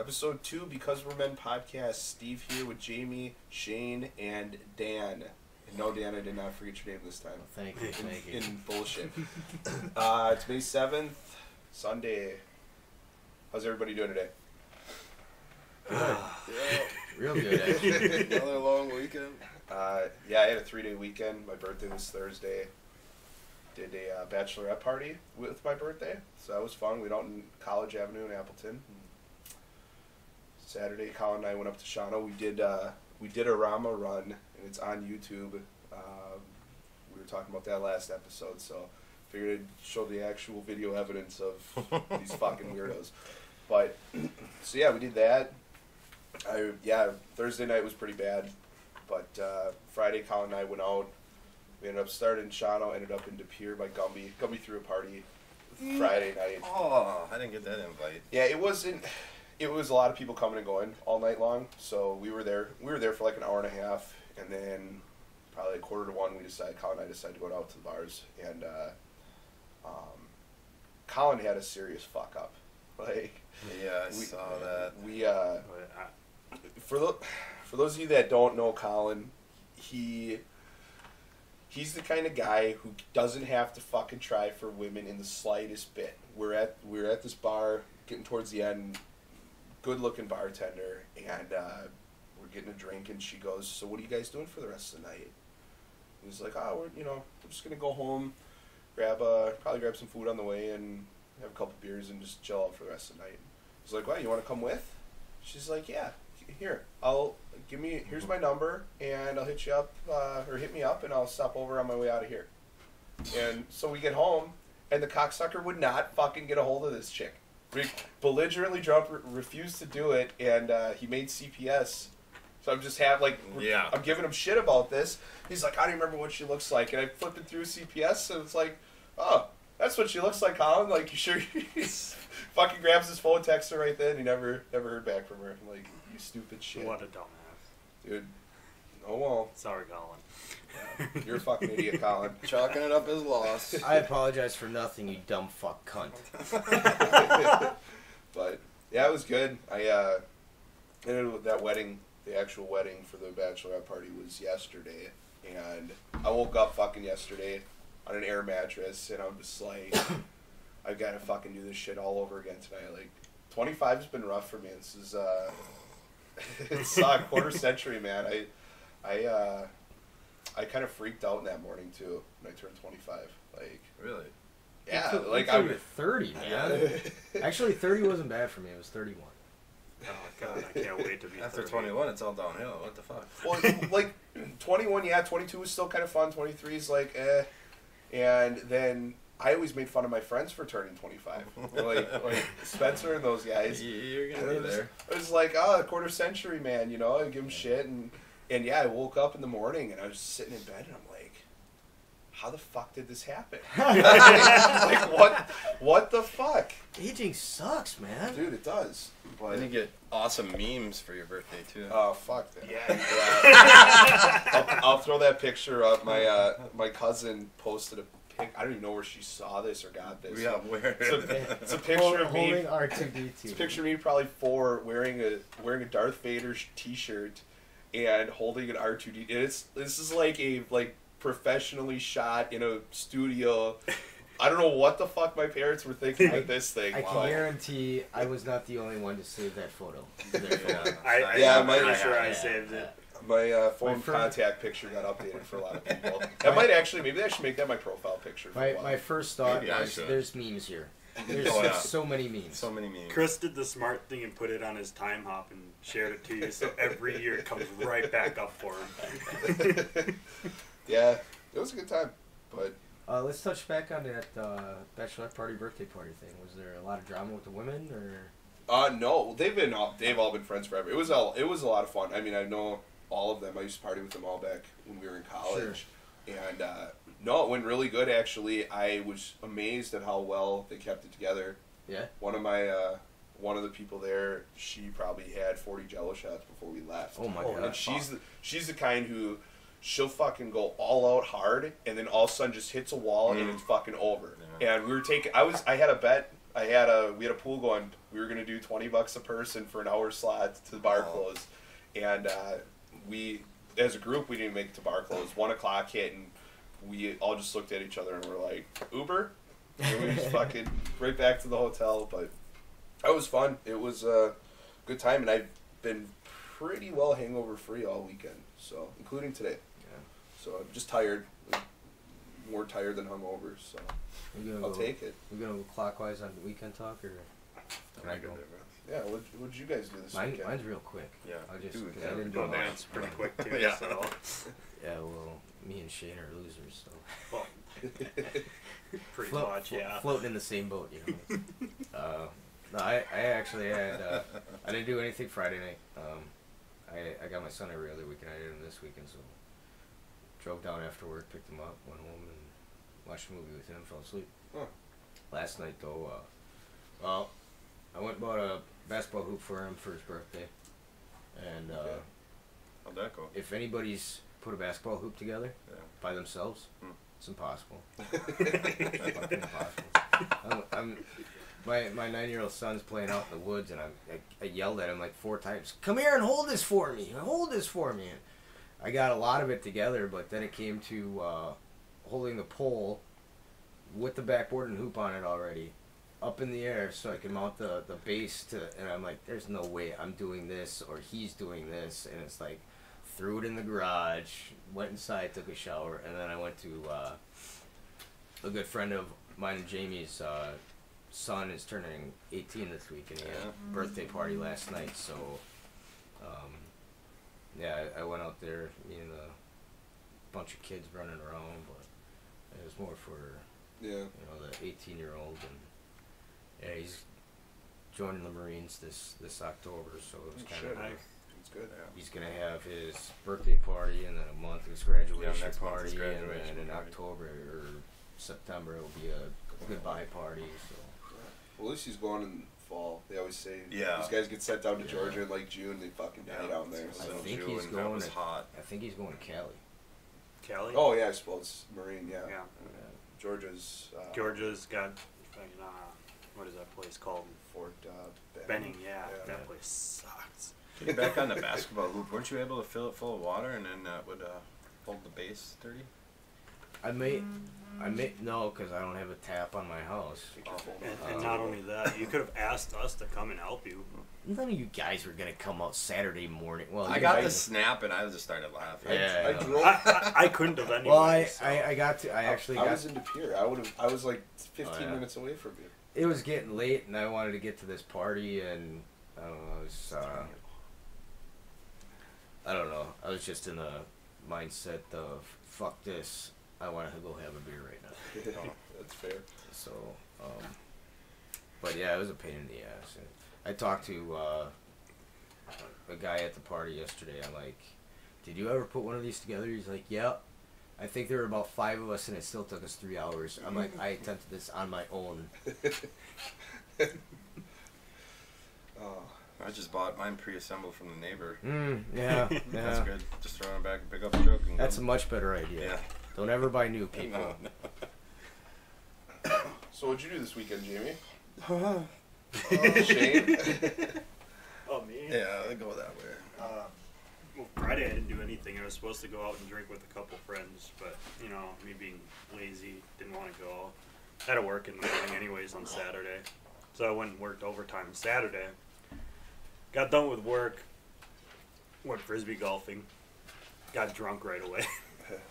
Episode 2, Because We're Men Podcast. Steve here with Jamie, Shane, and Dan. And no, Dan, I did not forget your name this time. Thank you. In bullshit. It's May 7th, Sunday. How's everybody doing today? Good. Real good, actually. Another long weekend. Yeah, I had a 3-day weekend. My birthday was Thursday. Did a bachelorette party with my birthday, so that was fun. We went out in College Avenue in Appleton. Saturday, Colin and I went up to Shawano. We did a Rama run, and it's on YouTube. We were talking about that last episode, so figured I'd show the actual video evidence of these fucking weirdos. But so yeah, we did that. Thursday night was pretty bad, but Friday, Colin and I went out. We ended up starting in Shawano, ended up in De Pere by Gumby. Gumby threw a party Friday night. Oh, I didn't get that invite. Yeah, it was a lot of people coming and going all night long. So we were there for like an hour and a half, and then probably 1:45, Colin and I decided to go out to the bars, and Colin had a serious fuck up. Like, yeah, I saw that. For those of you that don't know Colin, he's the kind of guy who doesn't have to fucking try for women in the slightest bit. We're at this bar, getting towards the end, good-looking bartender, and we're getting a drink, and she goes, "So what are you guys doing for the rest of the night?" And he's like, "Oh, we're just gonna go home, probably grab some food on the way, and have a couple beers and just chill out for the rest of the night." He's like, "Well, you want to come with?" She's like, "Yeah. Here, here's my number, and I'll hit you up, or hit me up, and I'll stop over on my way out of here." And so we get home, and the cocksucker would not fucking get a hold of this chick. Belligerently drunk, refused to do it, and he made CPS. So I'm just I'm giving him shit about this. He's like, "I don't remember what she looks like," and I'm flipping through CPS, and it's like, "Oh, that's what she looks like, Colin." Like, you sure? He's fucking grabs his phone, texts her right then. He never heard back from her. I'm like, you stupid shit. What a dumbass. Dude. Oh well. Sorry, Colin. Yeah, you're a fucking idiot, Colin. Chalking it up as loss. I apologize for nothing, you dumb fuck cunt. But yeah, it was good. I ended with that wedding. The actual wedding for the bachelorette party was yesterday, and I woke up fucking yesterday on an air mattress, and I'm just like, I've got to fucking do this shit all over again tonight. Like, 25 has been rough for me. This is it's a quarter century, man. I kind of freaked out in that morning too when I turned 25. Like, really? Yeah, like I was 30, man. Actually, 30 wasn't bad for me. It was 31. Oh god, I can't wait to be After 30. 21, it's all downhill. What the fuck? Well, like 21, yeah, 22 was still kind of fun. 23 is like, eh. And then I always made fun of my friends for turning 25, like Spencer and those guys. You're gonna be there. It was like, oh, a quarter century, man. I give them shit, and yeah, I woke up in the morning and I was just sitting in bed and I'm like, how the fuck did this happen? Like, what the fuck? Aging sucks, man. Dude, it does. But And you get awesome memes for your birthday too. Oh, fuck that. Yeah. I'll throw that picture up. My cousin posted a pic. I don't even know where she saw this or got this. Yeah, where? It's a picture of me. Holding R2-D2. It's a picture of me probably 4 wearing a Darth Vader t-shirt and holding an R2D. This is like a professionally shot in a studio. I don't know what the fuck my parents were thinking with this thing. I can guarantee I was not the only one to save that photo. Yeah, I'm pretty sure I saved it. My phone contact picture got updated for a lot of people. That might actually, maybe I should make that my profile picture. My first thought Maybe I was, should. there's memes here. There's so many memes. So many memes. Chris did the smart thing and put it on his time hop and shared it to you, so every year it comes right back up for him. Yeah, it was a good time, but let's touch back on that bachelorette party, birthday party thing. Was there a lot of drama with the women, or? No, they've all been friends forever. It was a lot of fun. I mean, I know all of them. I used to party with them all back when we were in college, and no, it went really good actually. I was amazed at how well they kept it together. Yeah. One of the people there, she probably had 40 Jello shots before we left. Oh my god! And she's the kind who, she'll fucking go all out hard, and then all of a sudden just hits a wall and it's fucking over. Yeah. And we were taking, I had a bet we had a pool going. We were gonna do $20 a person for an hour slot to the bar close, and we, as a group, we didn't make it to bar close. 1 o'clock hit, and we all just looked at each other and were like, Uber? And we just fucking right back to the hotel. But that was fun. It was a good time, and I've been pretty well hangover free all weekend, so including today. Yeah. So I'm just tired, more tired than hungover. So I'll take it. We're gonna go clockwise on the weekend talk, or can I go? Yeah. What did you guys do this weekend? Mine's real quick. Yeah. I just Dude, I didn't do Go much. dance pretty quick too. Yeah. So. Yeah, well, me and Shane are losers, so Well, pretty much, yeah. floating in the same boat, you know. No, I actually had I didn't do anything Friday night. I got my son every other weekend. I did him this weekend, so drove down after work, picked him up, went home, and watched a movie with him. Fell asleep. Huh. Last night though, well, I went and bought a basketball hoop for him for his birthday, and Okay. How'd that go? if anybody's put a basketball hoop together Yeah. by themselves, it's impossible. It's fucking impossible. My 9-year-old son's playing out in the woods, and I yelled at him like 4 times, "Come here and hold this for me! Hold this for me!" And I got a lot of it together, but then it came to holding the pole with the backboard and hoop on it already up in the air so I can mount the base to, and I'm like, there's no way I'm doing this or he's doing this, and it's like, threw it in the garage, went inside, took a shower, and then I went to a good friend of mine and Jamie's son is turning 18 this week, and he had a birthday party last night, so yeah, I went out there, me and a bunch of kids running around, but it was more for Yeah. you know, the 18-year-old, and yeah, he's joining the Marines this October, so it's kind Shit. of Nice. It's good. he's gonna have his birthday party, and then a month his graduation next month party, his graduation and then in party. October or September it'll be a goodbye party. So Well, at least he's going in fall. They always say Yeah. these guys get sent down to Yeah. Georgia in like June. They fucking die down there. I So. think June, he's that going was to- hot. I think he's going to Cali. Cali? Oh yeah, I suppose Marine. Yeah. Yeah. Georgia's. Georgia's got, what is that place called? Fort Benning, yeah. Yeah. That place sucks. Getting back on the basketball hoop, weren't you able to fill it full of water and then that would hold the base sturdy? I may no, because I don't have a tap on my house. And not only that, you could have asked us to come and help you. None of you guys were gonna come out Saturday morning. Well, I you got guys- the snap and I just started laughing. Yeah. I drove. I couldn't have anyway. Well, I so. actually I got. was in De Pere. I was like 15 yeah. minutes away from you. It was getting late, and I wanted to get to this party, and I don't know. I don't know. I was just in the mindset of fuck this. I want to go have a beer right now. That's fair. So, but yeah, it was a pain in the ass. And I talked to a guy at the party yesterday. I'm like, "Did you ever put one of these together?" He's like, "Yep." I think there were about 5 of us, and it still took us 3 hours. I'm like, I attempted this on my own. Oh, I just bought mine pre-assembled from the neighbor. Yeah, That's yeah. good. Just throw it back, pick up the truck, and That's a go. much better idea. Yeah. Don't ever buy new, people. No. so what'd you do this weekend, Jamie? Shane? Oh, me? Yeah, I go that way. Well, Friday I didn't do anything. I was supposed to go out and drink with a couple friends, but, you know, me being lazy, didn't want to go. Had to work in the morning anyways on Saturday. So I went and worked overtime Saturday. Got done with work, went frisbee golfing, got drunk right away.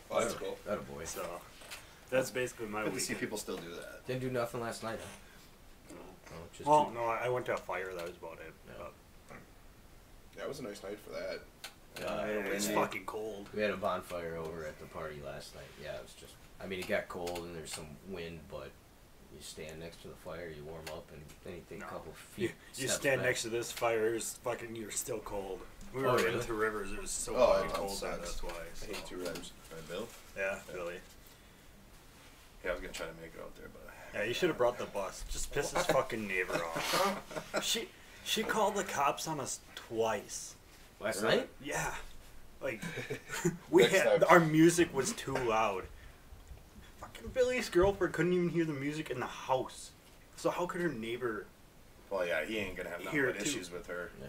Well, that's cool. That a boy. So that's basically my Good to week. see people still do that. Didn't do nothing last night, huh? Oh, just Well, two- no, I went to a fire. That was about it. Yeah. But, Yeah, it was a nice night for that. it's windy. fucking cold. We had a bonfire over at the party last night. Yeah, it was just. I mean, it got cold and there's some wind, but you stand next to the fire, you warm up, and anything a No. couple You feet. steps stand back. next to this fire, you're still cold. We were Oh, really? into rivers, it was so Oh, fucking that cold there, sucks. that's why. I So. hate 2 rivers. Right, Bill? Yeah, Billy. Yeah, I was gonna try to make it out there, but Yeah, you should have brought the bus. Just piss his fucking neighbor off. She called the cops on us twice. Last Really? night? Yeah. Like, Next time. our music was too loud. Fucking Billy's girlfriend couldn't even hear the music in the house. So how could her neighbor? Well, yeah, he ain't gonna have nothing Here, but too. issues with her. Yeah.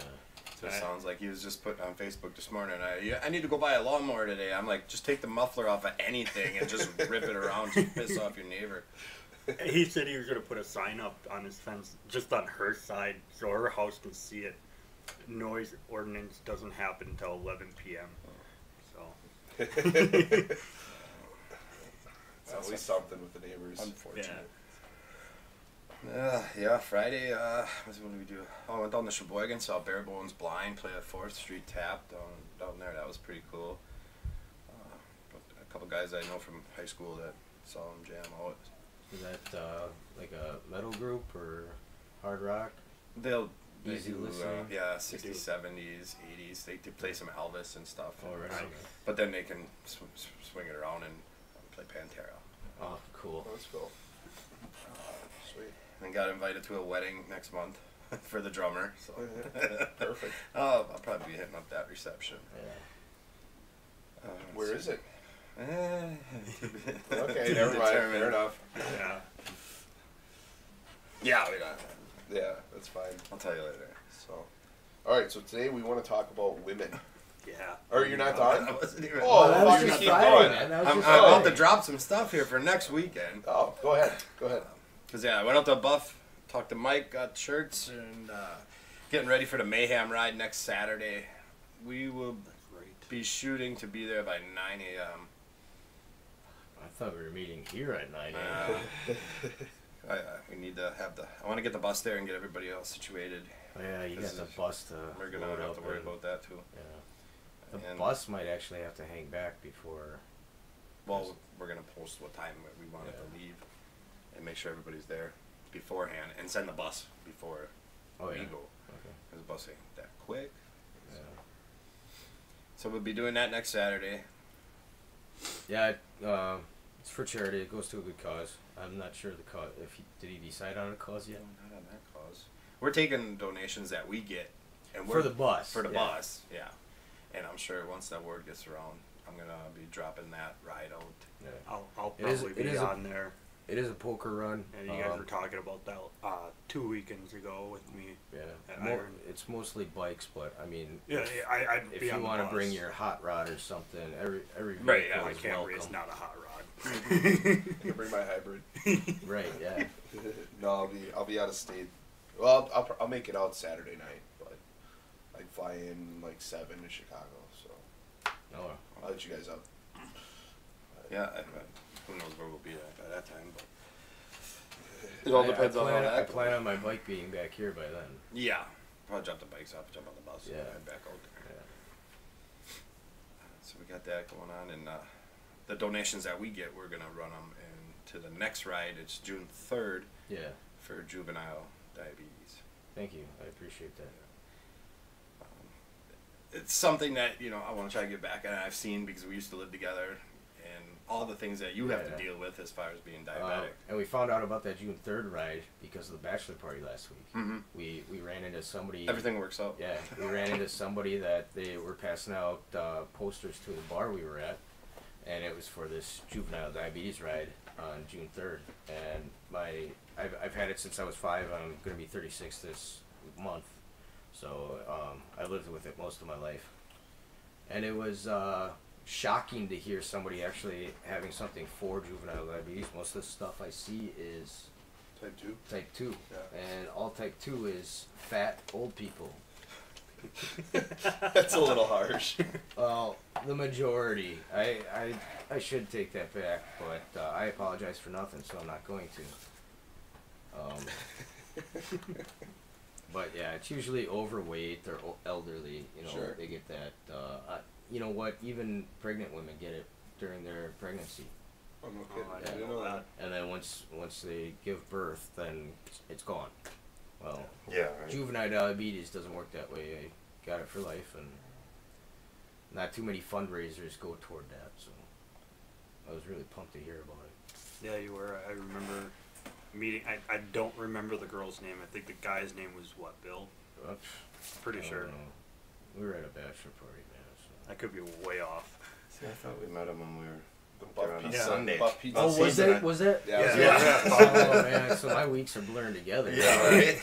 So it sounds like he was just putting on Facebook this morning. I need to go buy a lawnmower today. I'm like, just take the muffler off of anything and just rip it around to piss off your neighbor. He said he was gonna put a sign up on his fence just on her side, so her house can see it. Noise ordinance doesn't happen until 11 p.m. So It's always something with the neighbors. Unfortunate. Yeah, Friday, what did we do? Oh, I went down to Sheboygan, saw Barebones Blind play a 4th Street tap down there. That was pretty cool. A couple guys I know from high school that saw them jam out. Is that like a metal group or hard rock? They Easy do, listening? yeah, They 60s, do. 70s, 80s. They play some Elvis and stuff. Oh, right. Nice. But then they can swing it around and play Pantera. Oh, cool. Let's go. Sweet. And got invited to a wedding next month for the drummer. So Perfect. I'll probably be hitting up that reception. Yeah. Where is it? Okay, Okay, never mind. Fair enough. yeah, Yeah, we don't. Yeah, that's fine. I'll tell you later. So, all right. So today we want to talk about women. yeah. Or you're not done? I wasn't even. Oh, that was fuck, just keep Friday, going. man. That was I'm just about to Friday. drop some stuff here for next weekend. Oh, go ahead. Go ahead. Cause yeah, I went out to Buff, talked to Mike, got shirts, and getting ready for the Mayhem ride next Saturday. We will Great. be shooting to be there by 9 a.m. I thought we were meeting here at 9 a.m. We need to have I want to get the bus there and get everybody else situated. Oh, yeah, you got This the is- bus to We're gonna load have up to worry and- about that too. Yeah. The And- bus might actually have to hang back before. Well, we're gonna post what time we want it Yeah. to leave, and make sure everybody's there beforehand, and send the bus before Oh, yeah. we go. Okay. Because the bus ain't that quick. Yeah. So we'll be doing that next Saturday. Yeah, it's for charity. It goes to a good cause. I'm not sure the cause. Did he decide on a cause yet? Not on that cause. We're taking donations that we get, and For the bus. For the yeah. bus, yeah. And I'm sure once that word gets around, I'm gonna be dropping that ride out. Yeah. I'll It is- probably it be is a- on there. It is a poker run. And you guys were talking about that 2 weekends ago with me. Yeah. at Mo- Iron. it's mostly bikes, but I mean, Yeah, I'd if be you on the want to bus. bring your hot rod or something, every Right, vehicle yeah, My is Camry is welcome. not a hot rod. I can bring my hybrid. Right. Yeah. No, I'll be out of state. Well, I'll make it out Saturday night, but I fly in like 7 to Chicago, so No. I'll let you guys up. Yeah, who knows where we'll be at by that time, but it all depends on how I that plan on my bike being back here by then. Yeah, I'll drop the bikes off, jump on the bus, Yeah. and head back out there. Yeah. So we got that going on, and the donations that we get, we're gonna run them into the next ride. It's June 3rd Yeah. for juvenile diabetes. Thank you. I appreciate that. It's something that I want to try to get back at. And I've seen because we used to live together, and all the things that you have Yeah. to deal with as far as being diabetic. And we found out about that June 3rd ride because of the bachelor party last week. Mm-hmm. We ran into somebody. Everything works out. Yeah, we ran into somebody that they were passing out posters to the bar we were at, and it was for this juvenile diabetes ride on June 3rd. And I've had it since I was 5. I'm going to be 36 this month, so I lived with it most of my life. And it was shocking to hear somebody actually having something for juvenile diabetes. Most of the stuff I see is Type 2. type 2, Yeah. and all type 2 is fat old people. That's a little harsh. Well, the majority. I should take that back, but I apologize for nothing, so I'm not going to. But yeah, it's usually overweight or elderly. Sure. They get that. You know what? Even pregnant women get it during their pregnancy, Oh, no Oh, kidding. I I didn't didn't know know that. that. and then once they give birth, then it's gone. Well, Yeah. juvenile diabetes doesn't work that way. I got it for life, and not too many fundraisers go toward that, so I was really pumped to hear about it. Yeah, you were. I remember meeting. I don't remember the girl's name. I think the guy's name was what, Bill? Pretty I don't sure. know. We were at a bachelor party, man. So. I could be way off. See, I thought we met him when we were The Buff on a Pizza Sunday. Buff Pizza. Oh, was season. it? Was it? Yeah. Yeah. Oh man, so my weeks are blurring together. Yeah, right?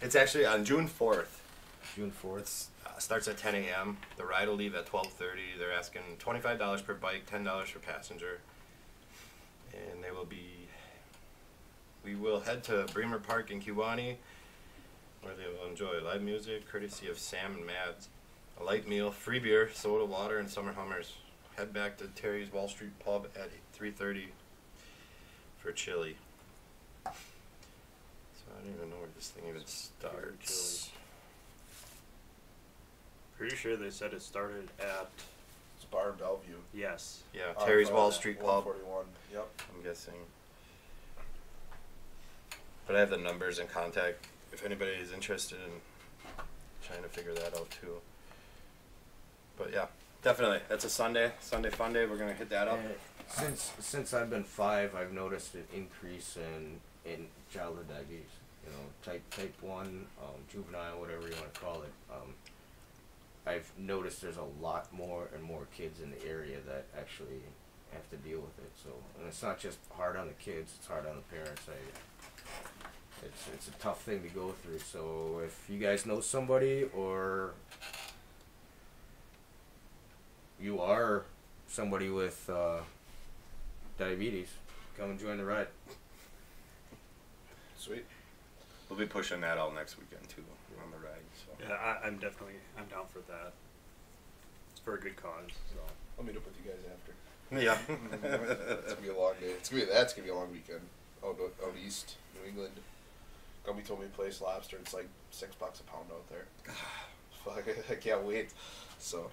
It's actually on June 4th. June 4th. Starts at 10 a.m. The ride will leave at 12:30. They're asking $25 per bike, $10 per passenger. And we will head to Bremer Park in Kewanee, where they will enjoy live music, courtesy of Sam and Mads, a light meal, free beer, soda, water, and summer Hummers. Head back to Terry's Wall Street Pub at 3:30 for chili. So I don't even know where this thing even starts. Pretty sure they said it started at. It's a bar in Bellevue. Yes. Yeah, Terry's Wall Street Pub. 141. Yep. I'm guessing. But I have the numbers and contact if anybody is interested in trying to figure that out too. But yeah, definitely. That's a Sunday fun day. We're gonna hit that up. Since I've been 5, I've noticed an increase in childhood diabetes. You know, type 1, juvenile, whatever you want to call it. I've noticed there's a lot more and more kids in the area that actually have to deal with it. So, and it's not just hard on the kids; it's hard on the parents. It's a tough thing to go through. So, if you guys know somebody, or you are somebody with diabetes, come and join the ride. Sweet. We'll be pushing that out next weekend too on the ride. So. Yeah, I'm down for that. It's for a good cause. So. I'll meet up with you guys after. Yeah. It's gonna be a long day. That's gonna be a long weekend. Out east, New England. Gumby told me to place lobster. It's like $6 a pound out there. Fuck, I can't wait. So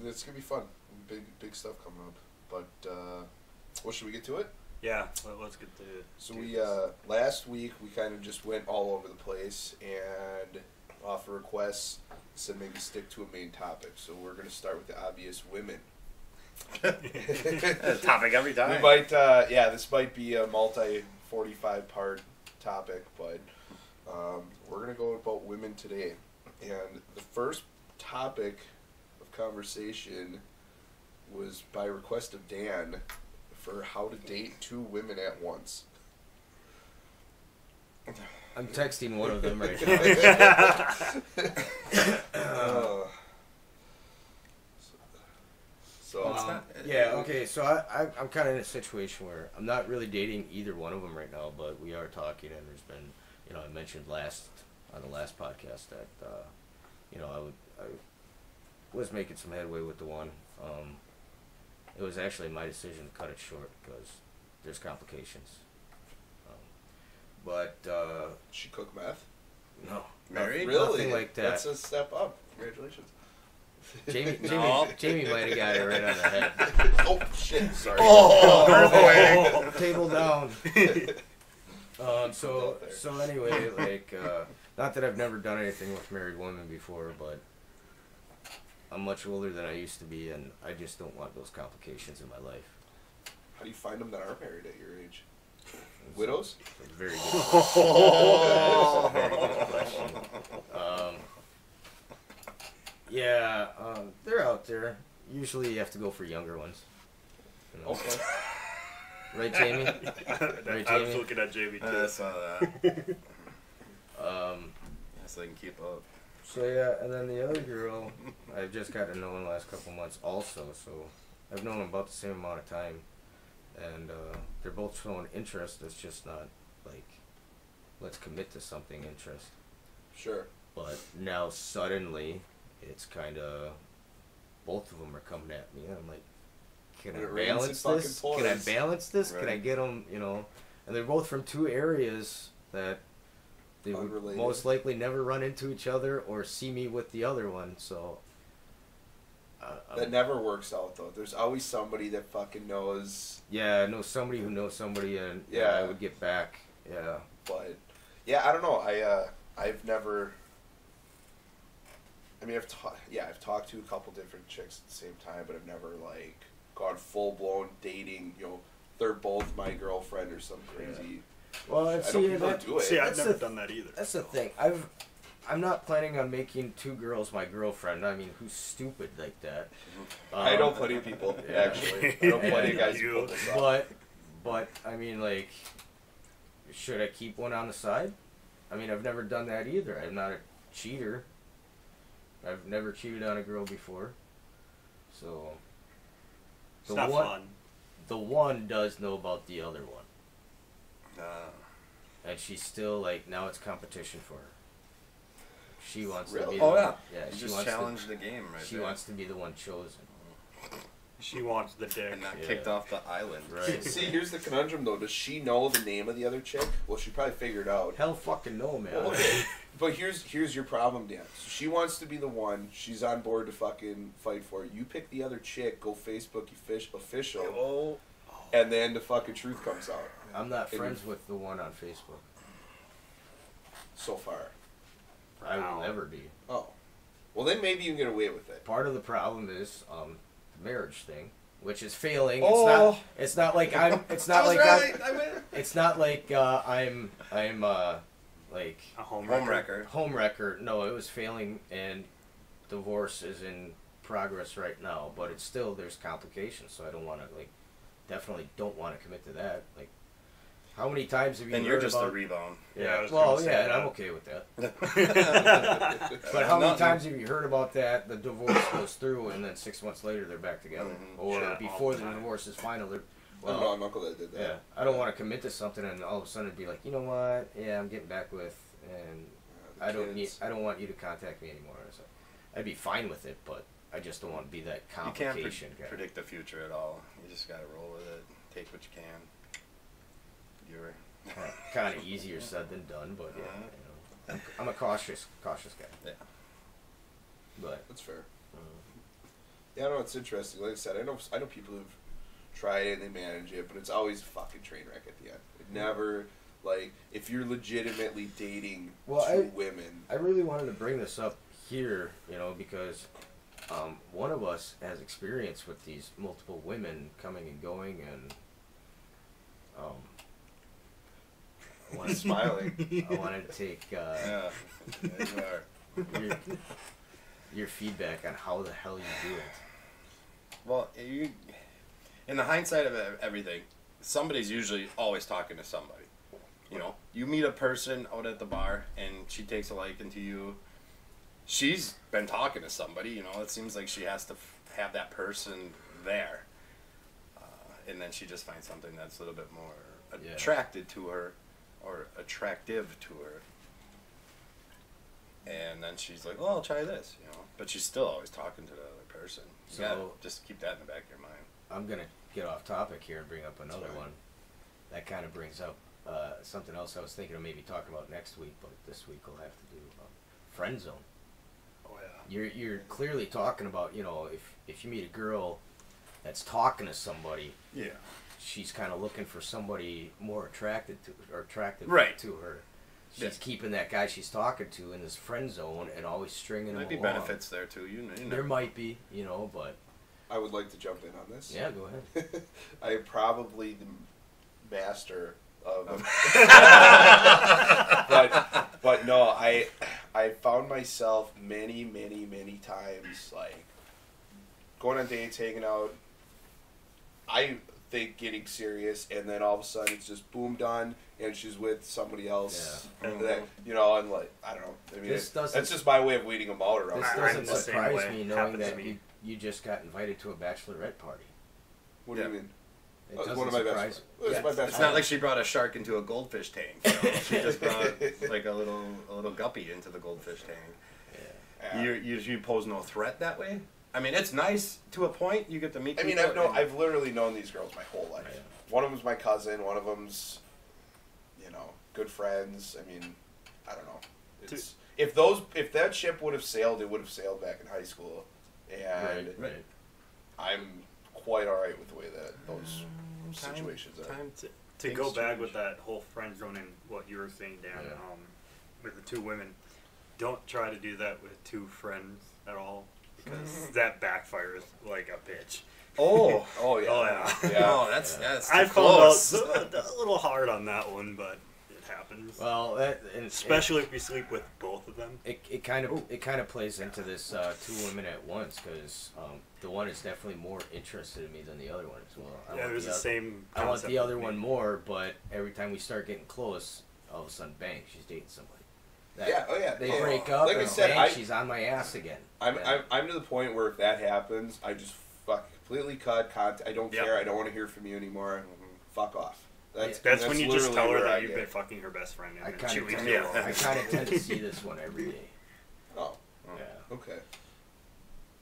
it's gonna be fun. Big stuff coming up. But well, should we get to it? Yeah, let's get to it. So we last week we kind of just went all over the place and offer requests. Said maybe stick to a main topic. So we're gonna start with the obvious, women. Topic every time. We might, this might be a 45 part topic, but we're gonna go about women today. And the first topic of conversation was by request of Dan for how to date 2 women at once. I'm texting one of them right now. Okay, so I'm kind of in a situation where I'm not really dating either one of them right now, but we are talking, and there's been, I mentioned on the last podcast that, I was making some headway with the one. It was actually my decision to cut it short because there's complications. She cook meth? No. Married? Really? Nothing like that. That's a step up. Congratulations. Jamie might have got it right on the head. Oh, shit. Sorry. Oh, Table down. So anyway, not that I've never done anything with married women before, but I'm much older than I used to be, and I just don't want those complications in my life. How do you find them that are married at your age? Widows? It's a very good question. That's a very good question. They're out there. Usually you have to go for younger ones. Okay. Right, Jamie? I was looking at Jamie too. I saw that. So they can keep up. So yeah, and then the other girl, I've just gotten to know in the last couple months also, so I've known them about the same amount of time, and they're both showing interest. It's just not like, let's commit to something interest. Sure. But now suddenly, it's kind of, both of them are coming at me, and I'm like, can I balance this? Can I balance this? Right. Can I get them, and they're both from 2 areas that they would most likely never run into each other or see me with the other one, so. That never works out, though. There's always somebody that fucking knows. Yeah, I know somebody who knows somebody, and I would get back. Yeah. But, yeah, I don't know. I've never. I mean, I've talked to a couple different chicks at the same time, but I've never gone full blown dating. They're both my girlfriend or some crazy. Well, I don't do it. See, I've never done that either. That's the thing. I'm not planning on making 2 girls my girlfriend. I mean, who's stupid like that? I know plenty of people, actually. I know plenty of guys who pull this off. But, I mean, like, should I keep one on the side? I mean, I've never done that either. I'm not a cheater. I've never cheated on a girl before. So, It's not fun. the one does know about the other one. And she's still, like, now it's competition for her. She wants to be the one. Yeah, you she just wants challenge the game right She there. wants to be the one chosen. She wants the dick. And not kicked off the island. Right. See, here's the conundrum, though. Does she know the name of the other chick? Well, she probably figured out. Hell fucking no, man. Well, okay. But here's your problem, Dan. So she wants to be the one. She's on board to fucking fight for it. You pick the other chick, go Facebook official, and then the fucking truth comes out. I'm not friends with the one on Facebook. So far. I will never be. Oh. Well, then maybe you can get away with it. Part of the problem is the marriage thing, which is failing. Oh. It's not like I'm. It's not like it's not like I'm like A home wrecker. home wrecker. No, it was failing, and divorce is in progress right now. But it's still there's complications, so I don't want to definitely don't want to commit to that. Like, how many times have you? And heard you're just about, a rebound. Yeah, and I'm okay with that. But how many times have you heard about that? The divorce goes through, and then 6 months later they're back together, or before the divorce is final. They're, I know an uncle that did that. yeah, I don't want to commit to something, and all of a sudden it'd be like, you know what? Yeah, I'm getting back with, and I don't want you to contact me anymore. So I'd be fine with it, but I just don't want to be that You can't complication guy. predict the future at all. You just gotta roll with it. Take what you can. You're Kind of easier said than done, but yeah, I'm a cautious guy. Yeah. But That's fair. Yeah, I know it's interesting. Like I said, I know people who've tried it and they manage it, but it's always a fucking train wreck at the end. It never, like, if you're legitimately dating two women. I really wanted to bring this up here, because one of us has experience with these multiple women coming and going, and Smiling. I wanted to take yeah, you are. your feedback on how the hell you do it. Well, in the hindsight of everything, somebody's usually always talking to somebody. You meet a person out at the bar, and she takes a liking to you. She's been talking to somebody. It seems like she has to have that person there, and then she just finds something that's a little bit more attracted to her, or attractive to her. And then she's like, "Oh, I'll try this," But she's still always talking to the other person. You gotta just keep that in the back of your mind. I'm gonna get off topic here and bring up another one. That kind of brings up something else I was thinking of maybe talking about next week, but this week we'll have to do friend zone. Oh yeah. You're clearly talking about if you meet a girl that's talking to somebody, she's kind of looking for somebody more attractive to her. She's keeping that guy she's talking to in this friend zone and always stringing him along. Might be benefits there too. You know. There might be, but I would like to jump in on this. Yeah, go ahead. I am probably the master of but no, I found myself many times like going on dates, hanging out. I think getting serious, and then all of a sudden it's just boom, done, and she's with somebody else. Yeah. And then, and like, I don't know. I mean, that's just my way of weeding them out around. This here. doesn't surprise me knowing that you just got invited to a bachelorette party. What do you mean? It doesn't one of my surprise best. me. My best It's not like she brought a shark into a goldfish tank. She just brought like a little guppy into the goldfish tank. Yeah. You pose no threat that way. I mean, it's nice to a point. You get to meet. I mean, I've literally known these girls my whole life. Yeah. One of them's my cousin. One of them's, good friends. I mean, I don't know. If that ship would have sailed, it would have sailed back in high school, and Right. I'm quite all right with the way that those situations are. To go back with that whole friend zone and what you were saying, Dan, with the two women, don't try to do that with two friends at all, because that backfires like a bitch. Oh yeah. Oh yeah. Oh, that's I close. found out a little hard on that one, but it happens. Well, especially if you sleep with both of them? It kind of plays into this two women at once, because the one is definitely more interested in me than the other one as well. There's the same. I want the other one more, but every time we start getting close, all of a sudden, bang, she's dating somebody. They break up, like and I said, bang, she's on my ass again. I'm to the point where if that happens, I just completely cut contact. I don't care. I don't want to hear from you anymore. Fuck off. That's when you just tell her that you've been fucking her best friend. And I kind of tend to see this one every day. Oh. Yeah. Okay.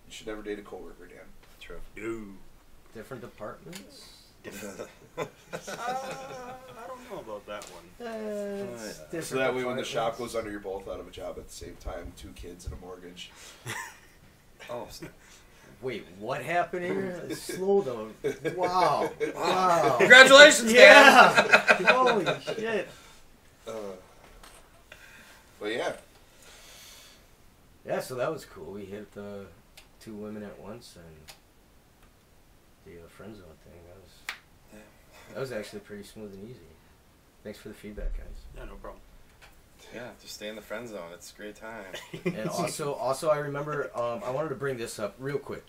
You should never date a coworker, Dan. True. Ooh. Different departments? I don't know about that one. So that way when the shop goes under, you're both out of a job at the same time. 2 kids and a mortgage. Oh. Wait, what happened here? Slow down. Wow. Congratulations, Dan! Yeah! Holy shit. But yeah. Yeah, so that was cool. We hit 2 women at once, and the friend zone thing. That was actually pretty smooth and easy. Thanks for the feedback, guys. Yeah, no problem. Yeah, just stay in the friend zone. It's a great time. And also, I remember I wanted to bring this up real quick.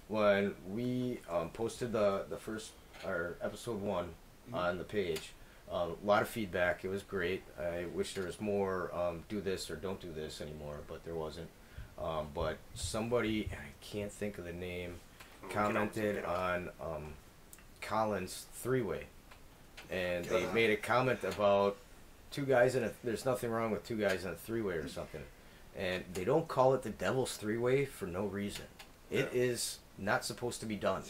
When we posted the first episode 1 on the page, a lot of feedback. It was great. I wish there was more do this or don't do this anymore, but there wasn't. But somebody, I can't think of the name, commented on Colin's 3-way, and they made a comment about 2 guys in a. There's nothing wrong with 2 guys in a 3-way or something, and they don't call it the Devil's 3-way for no reason. It is not supposed to be done.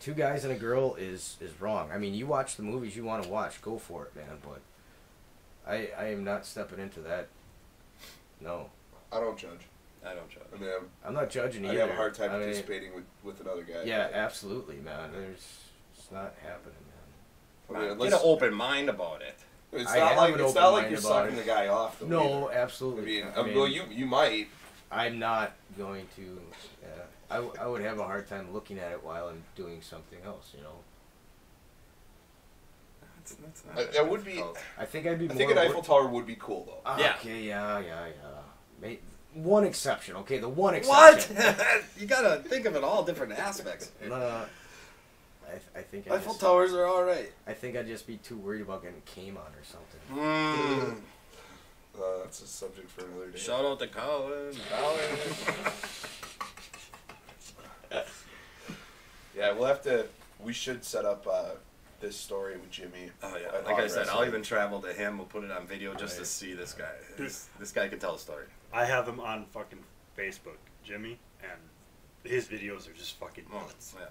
2 guys and a girl is wrong. I mean, you watch the movies you want to watch, go for it, man. But I am not stepping into that. No. I don't judge. I don't judge. I mean, I'm not judging either. I have a hard time participating with another guy. Yeah, absolutely, man. It's not happening, man. I mean, get an open mind about it. It's not like you're sucking the guy off. Though, no, either. absolutely. I mean, well, you might. I'm not going to. I would have a hard time looking at it while I'm doing something else. You know. That's that would be. I think I'd be. I think an Eiffel Tower would be cool though. Yeah. Okay. Yeah. One exception. Okay, the one exception. What? You gotta think of it all different aspects. I think Eiffel Towers are all right. I think I'd just be too worried about getting came on or something. That's a subject for another day. Shout out to Colin. Yeah, we should set up this story with Jimmy. Oh yeah, like I said, I'll even travel to him. We'll put it on video just to see this guy. This guy can tell a story. I have him on fucking Facebook, Jimmy, and his videos are just fucking nuts. Yeah.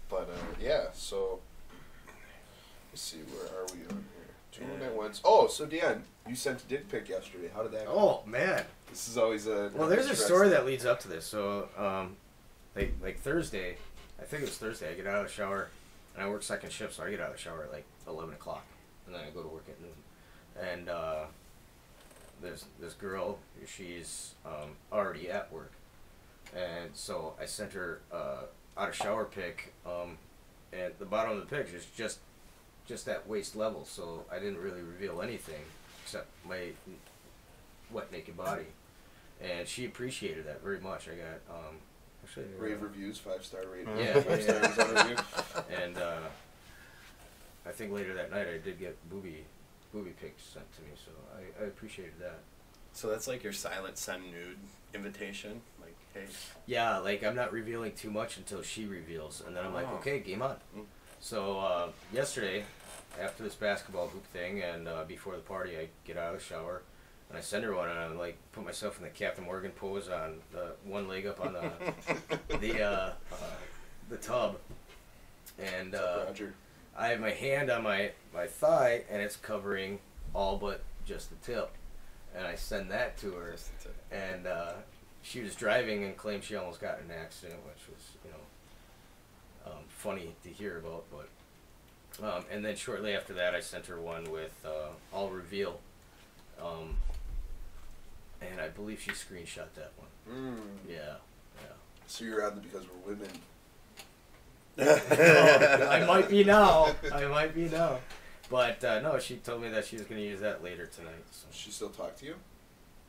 But yeah, so let's see, where are we on here? 2 women at once. Oh, so Dan, you sent a dick pic yesterday. How did that go? Oh man, this is always a. Well, there's a story that leads up to this. So, like Thursday, I think it was Thursday. I get out of the shower, and I work second shift, so I get out of the shower at like 11 o'clock, and then I go to work at noon. And there's this girl. She's already at work, and so I sent her out of shower pic. At the bottom of the picture is just that waist level, so I didn't really reveal anything except my wet naked body, and she appreciated that very much. I got actually rave reviews, 5-star rating. Yeah, 5 stars on review. And I think later that night I did get booby pics sent to me, so I appreciated that. So that's like your silent send nude invitation, like, hey. Yeah, like I'm not revealing too much until she reveals, and then I'm like, okay, game on. So yesterday, after this basketball hoop thing, and before the party, I get out of the shower, and I send her one, and I like put myself in the Captain Morgan pose on the one leg up on the tub, and Roger. I have my hand on my thigh, and it's covering all but just the tip, and I send that to her, and she was driving and claimed she almost got in an accident, which was funny to hear about, but and then shortly after that I sent her one with all reveal, and I believe she screenshot that one. Yeah. So you're on the because we're women. I might be now. But no, she told me that she was going to use that later tonight. So. She still talk to you?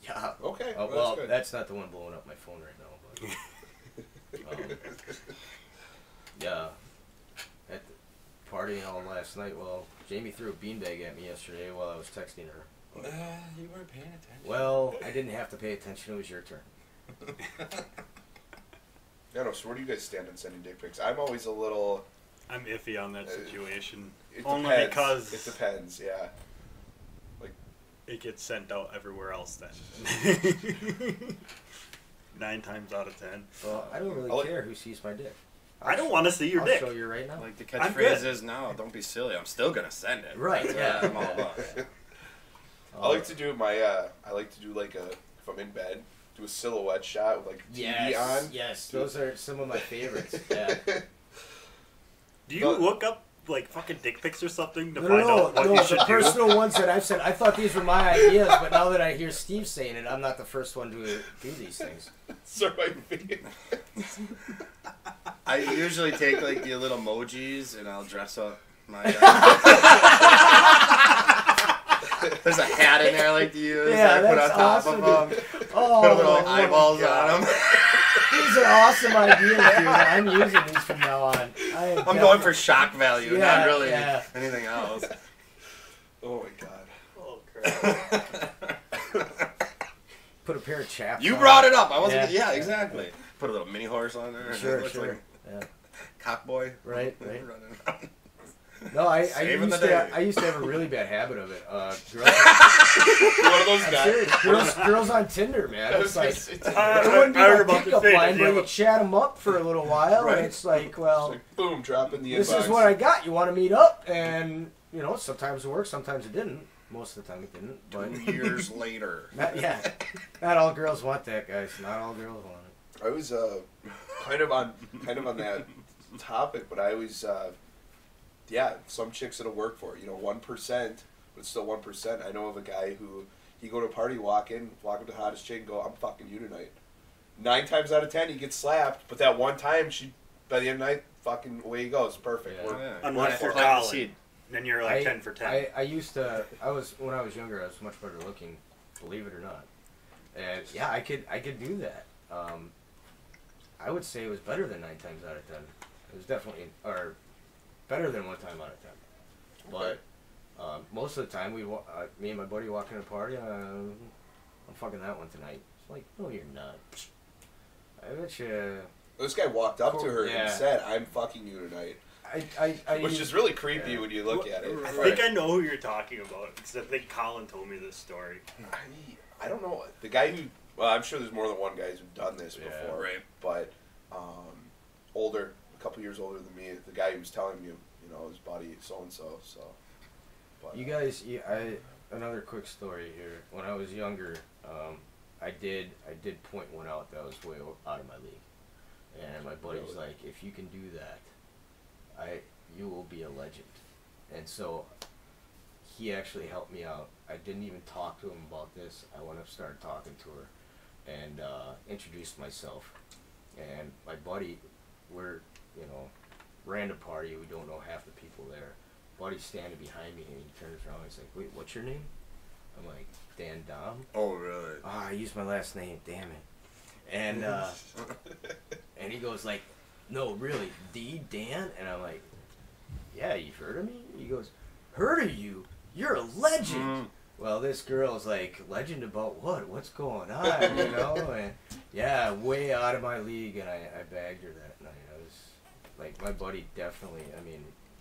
Yeah. Okay. Well, that's, that's not the one blowing up my phone right now. But yeah, at the party all last night. Well, Jamie threw a beanbag at me yesterday while I was texting her. You weren't paying attention. Well, I didn't have to pay attention. It was your turn. Yeah, no, so where do you guys stand on sending dick pics? I'm always a little... I'm iffy on that situation. It Only depends. because It depends, yeah. it gets sent out everywhere else then. 9 times out of 10. Well, I don't really care who sees my dick. I don't want to see your dick. I'll show you right now. Like the I'm catchphrase good. is now, don't be silly. I'm still gonna send it. Right, yeah. I'm all about it. I like to do my, I like to do like a, if I'm in bed, do a silhouette shot with like TV on. Yes, those are some of my favorites. Yeah. Do you look up like fucking dick pics or something to No, find out what you should the do? personal ones that I've said, I thought these were my ideas, but now that I hear Steve saying it, I'm not the first one to do these things. So my face. I usually take like the little emojis and I'll dress up my. There's a hat in there I like to use. Yeah, that I put on that's top awesome, of them. Oh, Put little my eyeballs God. on them. These are awesome ideas, dude. I'm using these from now on. I'm going for shock value, Yeah, not really yeah. anything else. Oh my god. Oh crap. Put a pair of chaps You on. brought it up. I wasn't. Yeah. Yeah, exactly. Put a little mini horse on there. Sure, It looks sure. like Yeah. cock boy. Right. Running around. No, I Saving used the to. day. I used to have a really bad habit of it. Girls, You're one of those I'm guys. serious. Girls on Tinder, man. It's like it I wouldn't be was my about to pickup say, line did where you you have chat them up for a little while, Right. and it's like, well, It's like, boom, drop in the this inbox. is what I got. You want to meet up, and you know, sometimes it worked, sometimes it didn't. Most of the time it didn't. But 2 years later. not all girls want that, guys. Not all girls want it. I was kind of on that topic, but I always some chicks it'll work for. 1%, but it's still 1%. I know of a guy who he go to a party, walk up to the hottest chick, and go, "I'm fucking you tonight." 9 times out of 10, he gets slapped, but that one time, by the end of the night, fucking away he goes. Perfect. Yeah. We're- Unless you're Plant the Colin. seed. Then you're like 10 for 10. I used to. When I was younger. I was much better looking, believe it or not. And yeah, I could do that. I would say it was better than 9 times out of 10. It was definitely better than 1 time out of 10. But most of the time, me and my buddy walk in a party. I'm fucking that one tonight. It's like, no, you're not. I bet you. This guy walked up to her Yeah. and said, "I'm fucking you tonight," which is really creepy when you look at it. I think I know who you're talking about because I think Colin told me this story. I don't know. The guy who... Well, I'm sure there's more than one guy who's done this Yeah. before. Right. But older, a couple years older than me, the guy who was telling me, his buddy so-and-so, so... But, You guys, another quick story here. When I was younger, I did point one out that was way out of my league, and my buddy was like, "If you can do that, you will be a legend." And so he actually helped me out. I didn't even talk to him about this. I went up, started talking to her, and introduced myself. And my buddy, we're random party. We don't know half the people there. Buddy's standing behind me, and he turns around and he's like, "Wait, what's your name?" I'm like, "Dan Dom." Oh, really? I used my last name, damn it. And and he goes like, "No, really, Dan?" And I'm like, "Yeah, you've heard of me?" He goes, "Heard of you? You're a legend." Well, this girl's like, "Legend about what? What's going on?" And yeah, way out of my league, and I bagged her that night. I was like, my buddy definitely,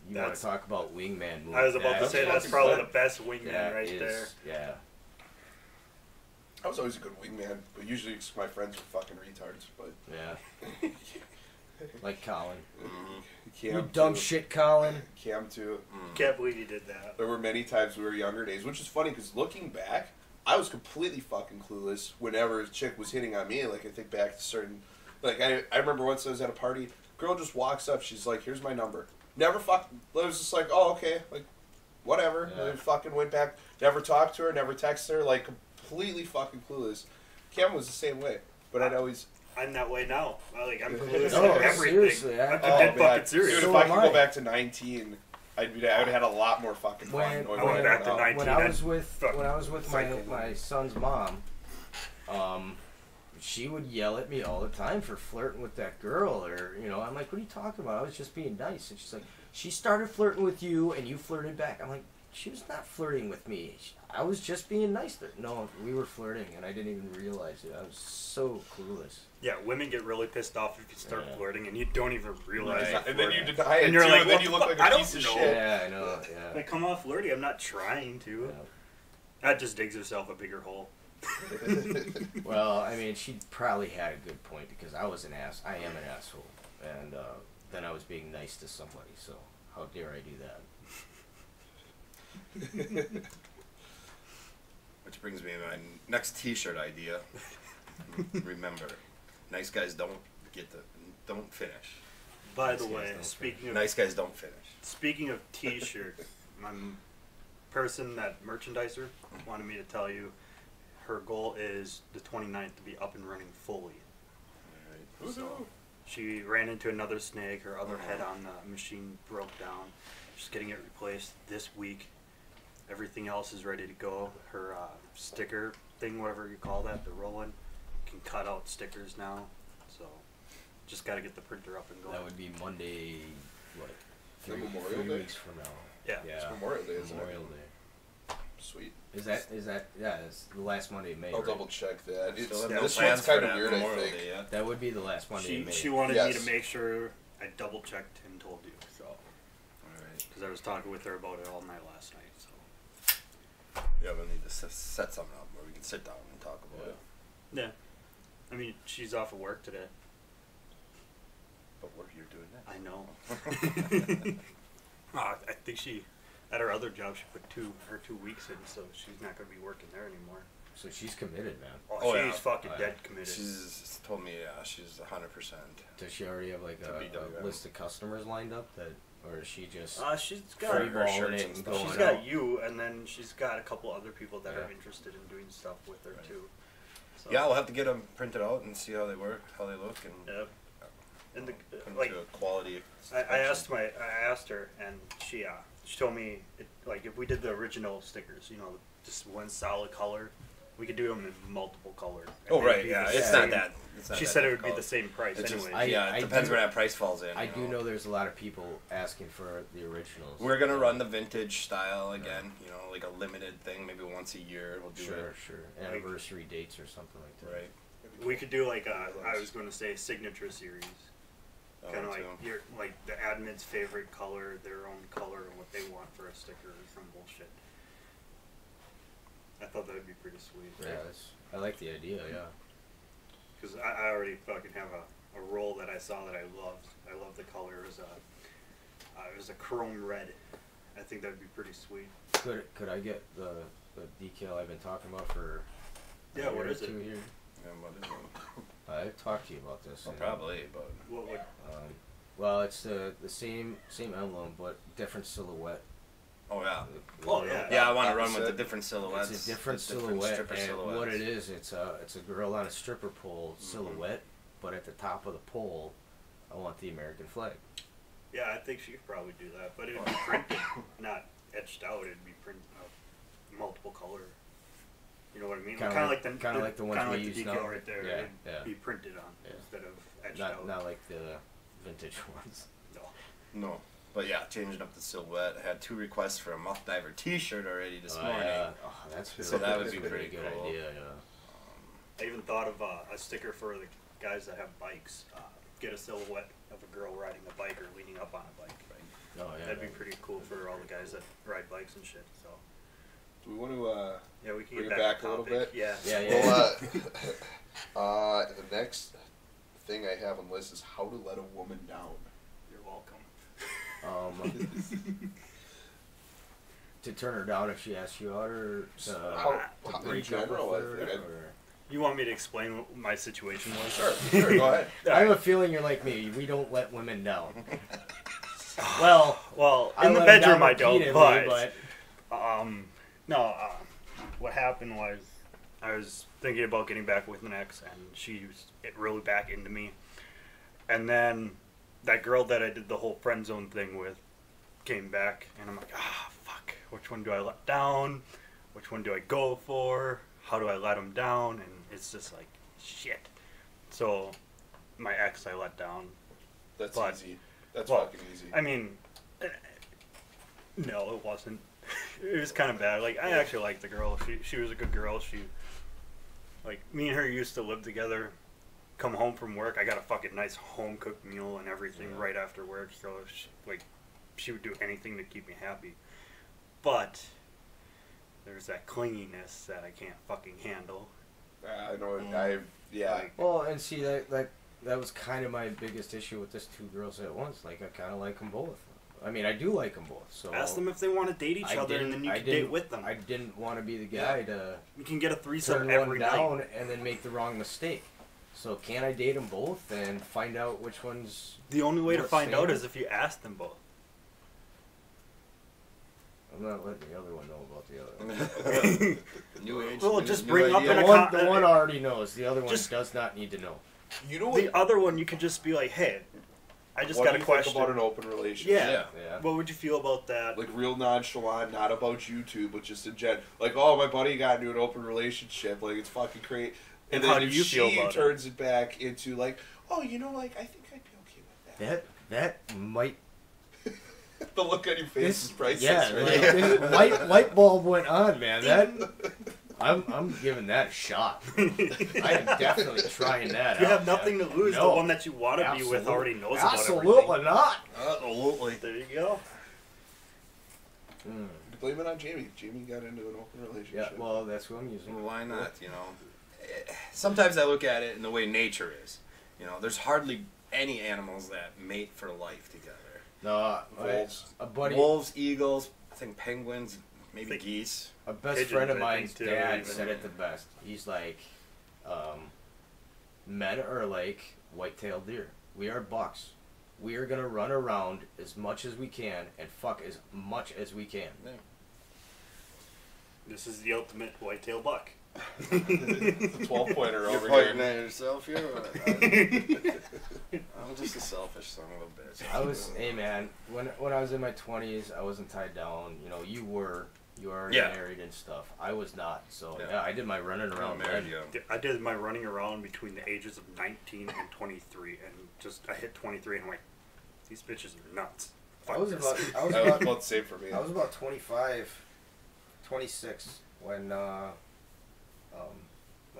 you want to talk about wingman moves. I was about to say that's probably the best wingman right there. Yeah. I was always a good wingman, but usually it's my friends were fucking retards, but... Yeah. Like Colin. Cam You dumb too. shit, Colin. Cam too. Can't believe you did that. There were many times we were younger days, which is funny because looking back, I was completely fucking clueless whenever a chick was hitting on me. Like, I think back to certain... Like, I remember once I was at a party, girl just walks up, she's like, "Here's my number." Never fucking... I was just like, "Oh, okay." Like, whatever. Yeah. And then fucking went back, never talked to her, never texted her, like, completely fucking clueless. Cam was the same way, but I'd always... I'm that way now. I'm clueless No, on everything. seriously, I'm Oh, dead man. fucking serious. Dude, So if I am could I. go back to 19, I would have had a lot more fucking fun. I went back to 19. When I was with Psycho. my son's mom, she would yell at me all the time for flirting with that girl, or I'm like, what are you talking about? I was just being nice, and she's like, she started flirting with you, and you flirted back. I'm like, she was not flirting with me. I was just being nice to her. No, we were flirting, and I didn't even realize it. I was so clueless. Yeah, women get really pissed off if you start flirting, and you don't even realize it. And then you deny it, and you're like, and then you look like a piece of shit. Yeah, I know. Yeah. Like, come off flirty. I'm not trying to. Yeah. That just digs herself a bigger hole. Well, I mean, she probably had a good point, because I am an asshole, and then I was being nice to somebody. So how dare I do that? Which brings me to my next T-shirt idea. Remember, nice guys don't finish. By the way, speaking of nice guys don't finish. Speaking of T-shirts, my that merchandiser wanted me to tell you her goal is the 29th to be up and running fully. All right. So she ran into another snag. Her other head on the machine broke down. She's getting it replaced this week. Everything else is ready to go. Her sticker thing, whatever you call that, the roll-in, can cut out stickers now. So just got to get the printer up and going. That would be Monday, what? Memorial 3 Day? weeks from now. Yeah. It's Memorial Day, isn't Memorial it? Day. Sweet. Is that? Yeah, it's the last Monday of May. I'll right? double check that. It's, Still have no this plans one's for kind of that weird, I Memorial think. Day, yeah? That would be the last Monday of May. She wanted me Yes. to make sure I double checked and told you. So, All right. because I was talking with her about it all night last night. So, Yeah, we'll need to set something up where we can sit down and talk about it. yeah. I mean, she's off of work today. But what you're doing next? I know. I think she, at her other job, she put 2 weeks in, so she's not going to be working there anymore. So she's committed, man. Oh, she's yeah. fucking Oh, yeah. dead committed. She's told me, she's 100%. Does she already have like To a BWM. list of customers lined up or is she just she's got free balling shirts it and and stuff. going she's got out? you, and then she's got a couple other people that are Yeah. interested in doing stuff with her Right. too. So, Yeah, we'll have to get them printed out and see how they work, how they look, and Yep. And put them like to a quality. I asked her, and she told me if we did the original stickers, just one solid color, we could do them in multiple colors. Oh right, yeah, it's not that. She said it would be the same price It's just- anyway. yeah, it depends where that price falls in. I you do know there's a lot of people asking for the originals. We're gonna run the vintage style again. Like a limited thing, maybe once a year. We'll do Sure, it. sure. Anniversary dates or something like that. Right. We could do I was going to say signature series. Oh, Kind of too. like the admin's favorite color, their own color, and what they want for a sticker or some bullshit. I thought that would be pretty sweet. Yeah, I like the idea. Yeah. Because I already fucking have a roll that I saw that I loved. I love the color. It was a chrome red. I think that would be pretty sweet. Could I get the decal I've been talking about for a Yeah, year what or is it? two here? Yeah, what is it? I've talked to you about this. Well, and, probably, but What would well, it's the same emblem but different silhouette. oh yeah, Oh, yeah. yeah. I want to run with the Opposite. different silhouettes. It's a different the silhouette, stripper and silhouettes. what it is, it's a girl on a stripper pole silhouette, but at the top of the pole, I want the American flag. Yeah, I think she could probably do that, but it would be printed, not etched out. It'd be printed multiple color. You know what I mean? Kinda Kind of like- like the kinda like the ones kinda we like use the decal now. right there. Yeah, It'd yeah. be printed on Yeah. instead of etched out. Not like the vintage ones. No. No, but yeah, changing up the silhouette. I had 2 requests for a Muff Diver T-shirt already this morning. Yeah. Oh, that's So that would that's be a pretty pretty good cool. idea. Yeah. I even thought of a sticker for the guys that have bikes. Get a silhouette of a girl riding a bike or leaning up on a bike. Oh yeah. That'd be pretty cool for all the guys that ride bikes and shit. So Do we want to yeah, we can bring get it back to a little topic. bit? Yeah. Yeah. Well, the next thing I have on the list is how to let a woman down. You're welcome. To turn her down if she asks you out, or to How- in break up general, with I her, think I'd- You want me to explain what my situation was? Sure, go ahead. I have a feeling you're like me. We don't let women down. Well, Well, I in the let 'em bedroom down I don't, repeatedly, but no. What happened was I was thinking about getting back with an ex, and she was really back into me. And then that girl that I did the whole friend zone thing with came back, and I'm like, fuck, which one do I let down? Which one do I go for? How do I let them down? And it's just like, shit. So, my ex I let down. That's easy. That's well, fucking easy. I mean, no, it wasn't. It was kind of bad. Like, I actually liked the girl. She was a good girl. Like, me and her used to live together. Come home from work, I got a fucking nice home cooked meal and everything right after work. So, she would do anything to keep me happy. But there's that clinginess that I can't fucking handle. I know. Yeah. Like, Well, and see that was kind of my biggest issue with this two girls at once. Like, I kind of like them both. I mean, I do like them both. So ask them if they want to date each other, and then you can date with them. I didn't want to be the guy to You can get a threesome turn every one down night. and then make the wrong mistake. So can I date them both and find out which one's... The only way to What's find out fair? is if you ask them both. I'm not letting the other one know about the other one. New age. Well, just new bring up idea. in a The one already knows. The other one Just- does not need to know. You know what? The other one, you could just be like, hey, I just what got do a you question. think about an open relationship? Yeah. Yeah. What would you feel about that? Like real nonchalant, not about you two, but just in general. Like, oh, my buddy got into an open relationship. Like, it's fucking great. And How then do if you feel she about it? turns it back into like, oh, you know, like I think I'd be okay with that. That might... The look on your face is priceless. Yeah, Right? like, light bulb went on, man. I'm giving that a shot. I am definitely trying that You out. have nothing man. to lose. No. The one that you want to be with Absolutely. already knows Absolutely about not. Absolutely. everything. There you go. Mm. Blame it on Jamie. Jamie got into an open Yeah, relationship. well, that's who I'm using. Well, why not? You know, sometimes I look at it in the way nature is. You know, there's hardly any animals that mate for life together. No, Wolves. a buddy, Wolves, eagles, I think penguins, maybe Think- geese. a best Pigeons, friend of I mine's think, too, dad even. said it the best. He's like, men are like white-tailed deer. We are bucks. We are gonna run around as much as we can and fuck as much as we can. Yeah. This is the ultimate whitetail buck. The 12-pointer You're over pointing here. at yourself here. I'm just a selfish son of a bitch. Hey man, when I was in my 20s, I wasn't tied down. You know, you were already Yeah. married and stuff. I was not. So Yeah. yeah, I did my running I'm around. married man. young. I did my running around between the ages of 19 and 23, and I hit 23, and I'm like, these bitches are nuts. Fuck I was this. about That was about the same for me. I was about 25, 26 when my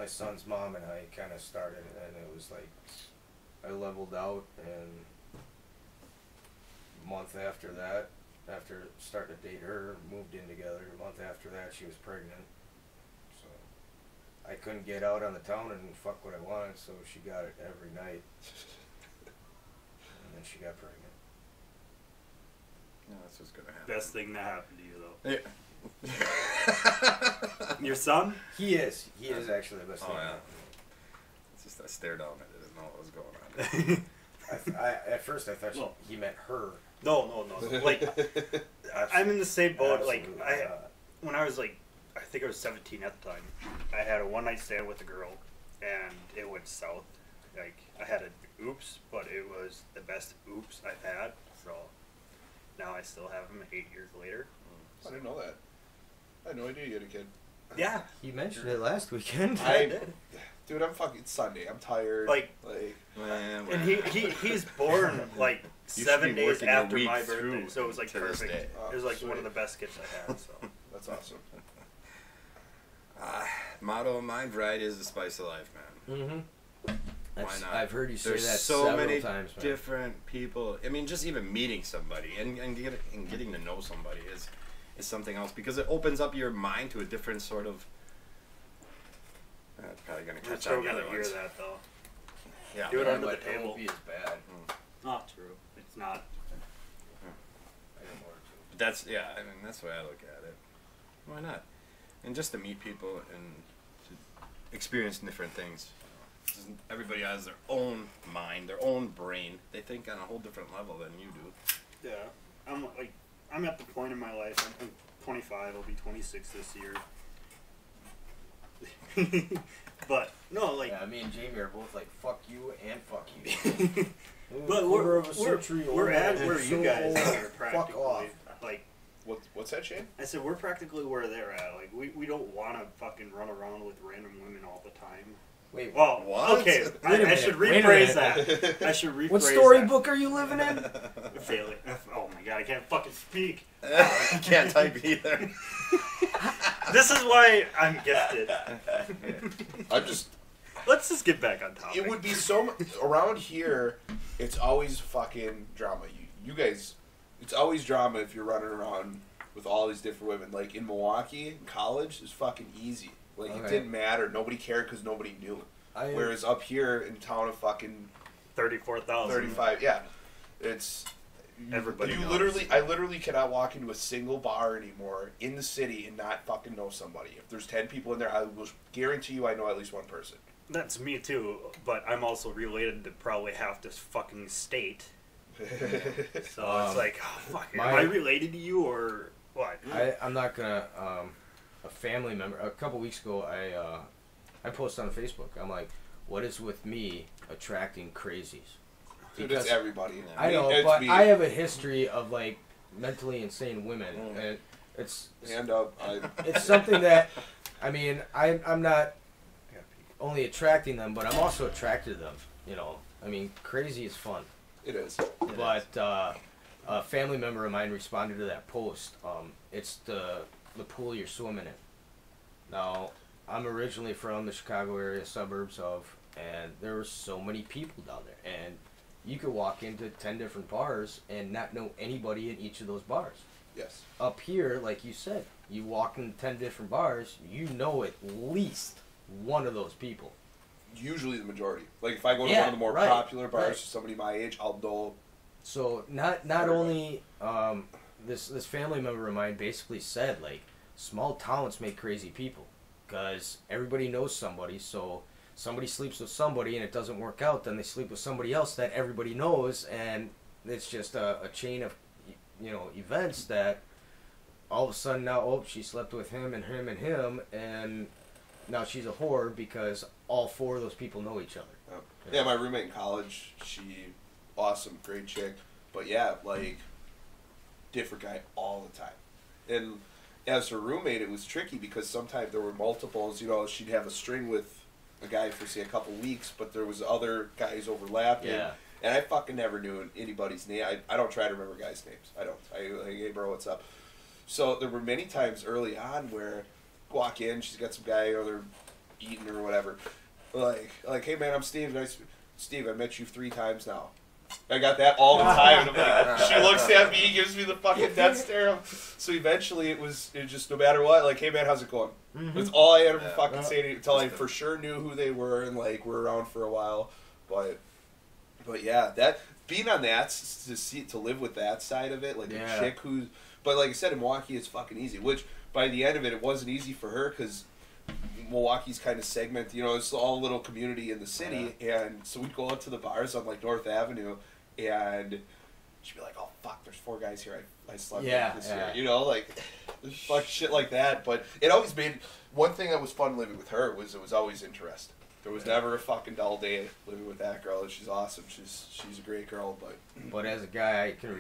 son's mom and I kind of started, and it was like I leveled out, and a month after that, after starting to date her, moved in together. A month after that, she was pregnant, so I couldn't get out on the town and fuck what I wanted, so she got it every night, and then she got pregnant. No, that's what's gonna happen. Best thing that happened to you, though. Yeah. Your son? He is actually the best Oh thing. yeah. It's just I stared down at it and know what was going on. At first I thought Well- he meant her. No. Like, I'm in the same boat. Like, Absolutely not. when I was like, I think I was 17 at the time, I had a one-night stand with a girl, and it went south. Like, I had an oops, but it was the best oops I've had. So now I still have him 8 years later. I didn't know that. I had no idea you had a kid. Yeah, He mentioned it last weekend. Dude, I'm fucking it's Sunday. I'm tired. Like- Man, and he's born like You should 7 be days working your after week my birthday, through so it was like to this perfect. day. Oh, It was like sweet. one of the best kids I had. So That's awesome. Motto of mine: variety is the spice of life, man. Mm-hmm. Why not? I've heard you say There's that so several many times, man. different people. I mean, just even meeting somebody and getting to know somebody is something else because it opens up your mind to a different sort of. That's probably gonna we're catch still on the gonna other hear ones. that though. Yeah. Do it Yeah, under the but it table. won't be as bad. Not true. It's not. But that's I mean, that's the way I look at it. Why not? And just to meet people and to experience different things. Everybody has their own mind, their own brain. They think on a whole different level than you do. Yeah, I'm at the point in my life. I'm 25. I'll be 26 this year. But no, like Yeah, me and Jamie are both like, fuck you and fuck you. But Quarter of a century we're old. at where you So guys old. are practically. Fuck off. Like, What's that, Shane? I said, we're practically where they're at. Like, we don't want to fucking run around with random women all the time. Wait, Well, What? okay, Wait a I should minute, rephrase wait a that. I should rephrase what that. storybook are you living in? Failing. Oh my god, I can't fucking speak. Can't type either. This is why I'm gifted. I'm just. Let's just get back on topic. It would be so around here. It's always fucking drama. You guys, it's always drama if you're running around with all these different women. Like in Milwaukee, in college, it's fucking easy. Like it didn't matter. Nobody cared because nobody knew. Whereas up here in town of fucking 34,000. 35, yeah, it's Everybody knows. I literally cannot walk into a single bar anymore in the city and not fucking know somebody. If there's 10 people in there, I will guarantee you I know at least one person. That's me too, but I'm also related to probably half this fucking state. So it's like, oh, fuck, am I related to you or what? I'm not gonna. A family member. A couple weeks ago, I posted on Facebook. I'm like, "What is with me attracting crazies?" Dude, it's everybody. I know, but I have a history of like mentally insane women, and it's hand up. It's something that, I mean, I'm not only attracting them, but I'm also attracted to them. You know, I mean, crazy is fun. It is. But a family member of mine responded to that post. It's the pool you're swimming in. Now, I'm originally from the Chicago area suburbs of, and there were so many people down there, and you could walk into 10 different bars and not know anybody in each of those bars. Yes. Up here, like you said, you walk into 10 different bars, you know at least one of those people. Usually the majority. Like if I go to one of the more popular bars, somebody my age, I'll know. So not only this family member of mine basically said, like, small towns make crazy people because everybody knows somebody. So somebody sleeps with somebody and it doesn't work out, then they sleep with somebody else that everybody knows, and it's just a chain of, you know, events that all of a sudden now, oh, she slept with him and him and him, and now she's a whore because all four of those people know each other. Yeah, my roommate in college, she awesome, great chick, but yeah, like different guy all the time. And as her roommate, it was tricky because sometimes there were multiples. You know, she'd have a string with a guy for say a couple weeks, but there was other guys overlapping. Yeah. And I fucking never knew anybody's name. I don't try to remember guys' names. I don't. Like, hey bro, what's up? So there were many times early on where walk in, she's got some guy or they're eating or whatever. Like, hey man, I'm Steve. Steve, I met you 3 times now. I got that all the time. And I'm like, she looks at me, gives me the fucking death stare. So eventually it was just no matter what, like, hey man, how's it going? Mm-hmm. That's all I ever fucking say to, until I for sure knew who they were and like were around for a while. But yeah, that being on that to live with that side of it, like a chick who's. But like I said, in Milwaukee, it's fucking easy. Which by the end of it, it wasn't easy for her because Milwaukee's kind of segmented. You know, it's all a little community in the city, and so we'd go out to the bars on like North Avenue, and she'd be like, "Oh fuck, there's 4 guys here. I slept with this year." You know, like fuck shit like that. But it always made one thing that was fun living with her was it was always interesting. There was never a fucking dull day living with that girl. She's awesome. She's a great girl, but as a guy, I can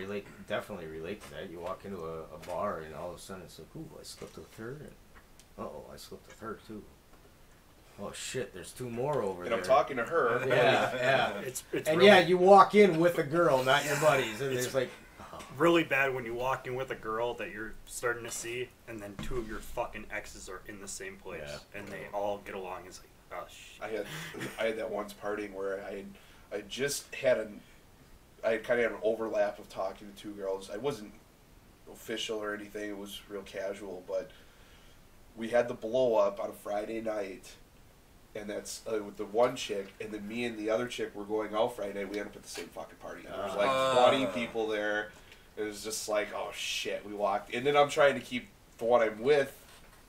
definitely relate to that. You walk into a bar and all of a sudden it's like, ooh, I slept with her, and I slept with her too. Oh shit, there's 2 more over there. And I'm talking to her. Yeah. It's and really, you walk in with a girl, not your buddies, and it's like really bad when you walk in with a girl that you're starting to see, and then 2 of your fucking exes are in the same place, and they all get along. It's like, oh shit. I had that once partying where I just had I kind of had an overlap of talking to 2 girls. I wasn't official or anything. It was real casual, but we had the blow up on a Friday night, and that's with the one chick, and then me and the other chick were going out Friday night. We ended up at the same fucking party. There was like 20 people there. It was just like, oh shit, we walked. And then I'm trying to keep the one I'm with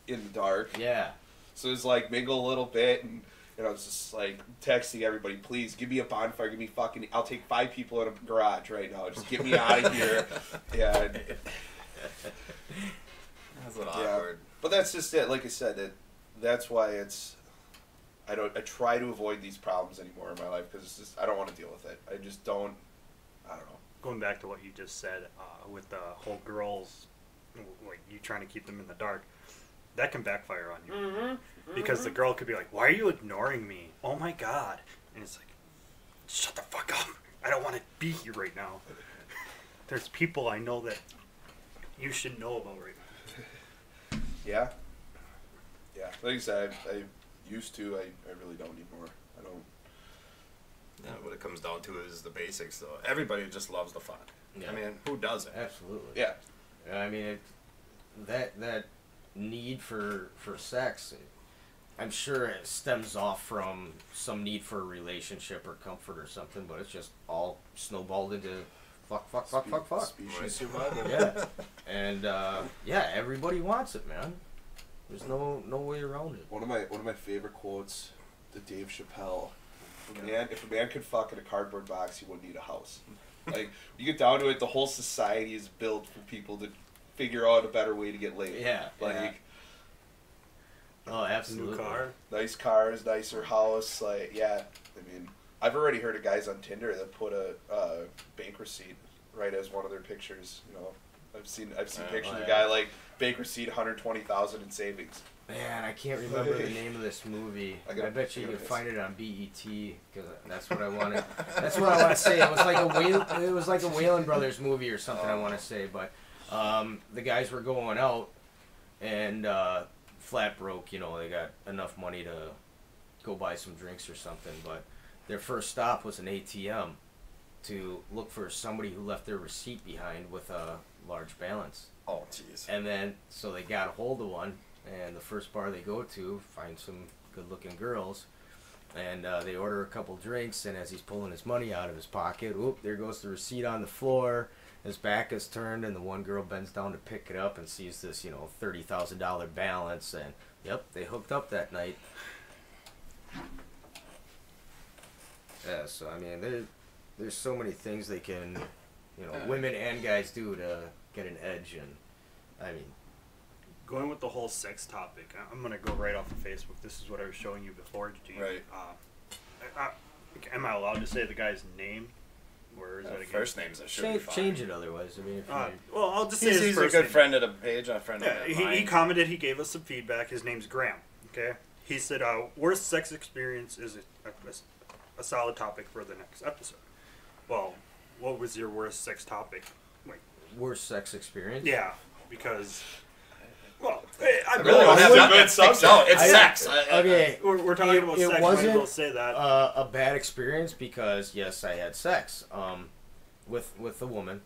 in the dark. Yeah. So it was like mingle a little bit, and I was just like texting everybody, please give me a bonfire, give me fucking, I'll take 5 people in a garage right now. Just get me out of here. Yeah. That's a little awkward. But that's just it. Like I said, that's why I try to avoid these problems anymore in my life because it's just I don't want to deal with it. I just don't. going back to what you just said with the whole girls, like you trying to keep them in the dark, that can backfire on you. Because the girl could be like, why are you ignoring me? Oh my God. And it's like, shut the fuck up. I don't want to be here right now. There's people I know that you should know about right now. Yeah. Yeah. Like I said, I used to. I really don't anymore. I don't. Yeah, what it comes down to is the basics, though. Everybody just loves the fun. Yeah. I mean, who doesn't? Absolutely. Yeah. I mean, that need for sex, I'm sure it stems off from some need for a relationship or comfort or something, but it's just all snowballed into fuck. Species survival. Yeah. And yeah, everybody wants it, man. There's no way around it. One of my favorite quotes, the Dave Chappelle. If a man could fuck in a cardboard box, he wouldn't need a house. Like, you get down to it, the whole society is built for people to figure out a better way to get laid. Yeah. Like, yeah. Oh, absolutely. New car. nice cars, nicer house. Like, yeah. I mean, I've already heard of guys on Tinder that put a bank receipt right as one of their pictures. You know, I've seen pictures of a guy like bank receipt, $120,000 in savings. Man, I can't remember the name of this movie. I bet you can find it on BET because that's what I wanted. That's what I want to say. It was like a Wayland Brothers movie or something. I want to say, but the guys were going out and flat broke. You know, they got enough money to go buy some drinks or something. But their first stop was an ATM to look for somebody who left their receipt behind with a large balance. Oh, jeez. And then so they got a hold of one. And the first bar they go to, find some good-looking girls, and they order a couple drinks, and as he's pulling his money out of his pocket, whoop, there goes the receipt on the floor. His back is turned, and the one girl bends down to pick it up and sees this, $30,000 balance, and, yep, they hooked up that night. Yeah, so, I mean, there's so many things they can, women and guys do to get an edge, and, I mean... Going with the whole sex topic, I'm going to go right off of Facebook. This is what I was showing you before, Gene. Right. Am I allowed to say the guy's name? Or is that against first names? That should be fine. Change it otherwise. I mean, if well, I'll just say his he's first a good name. friend of the page, a friend of mine. He commented, he gave us some feedback. His name's Graham. Okay? He said, worst sex experience is a solid topic for the next episode. Well, what was your worst sex topic? Like, worst sex experience? Yeah, because... Well, I really don't have that good subject. No, it's sex. Okay. We're talking about sex. It wasn't we'll say that. A bad experience because, yes, I had sex with a woman.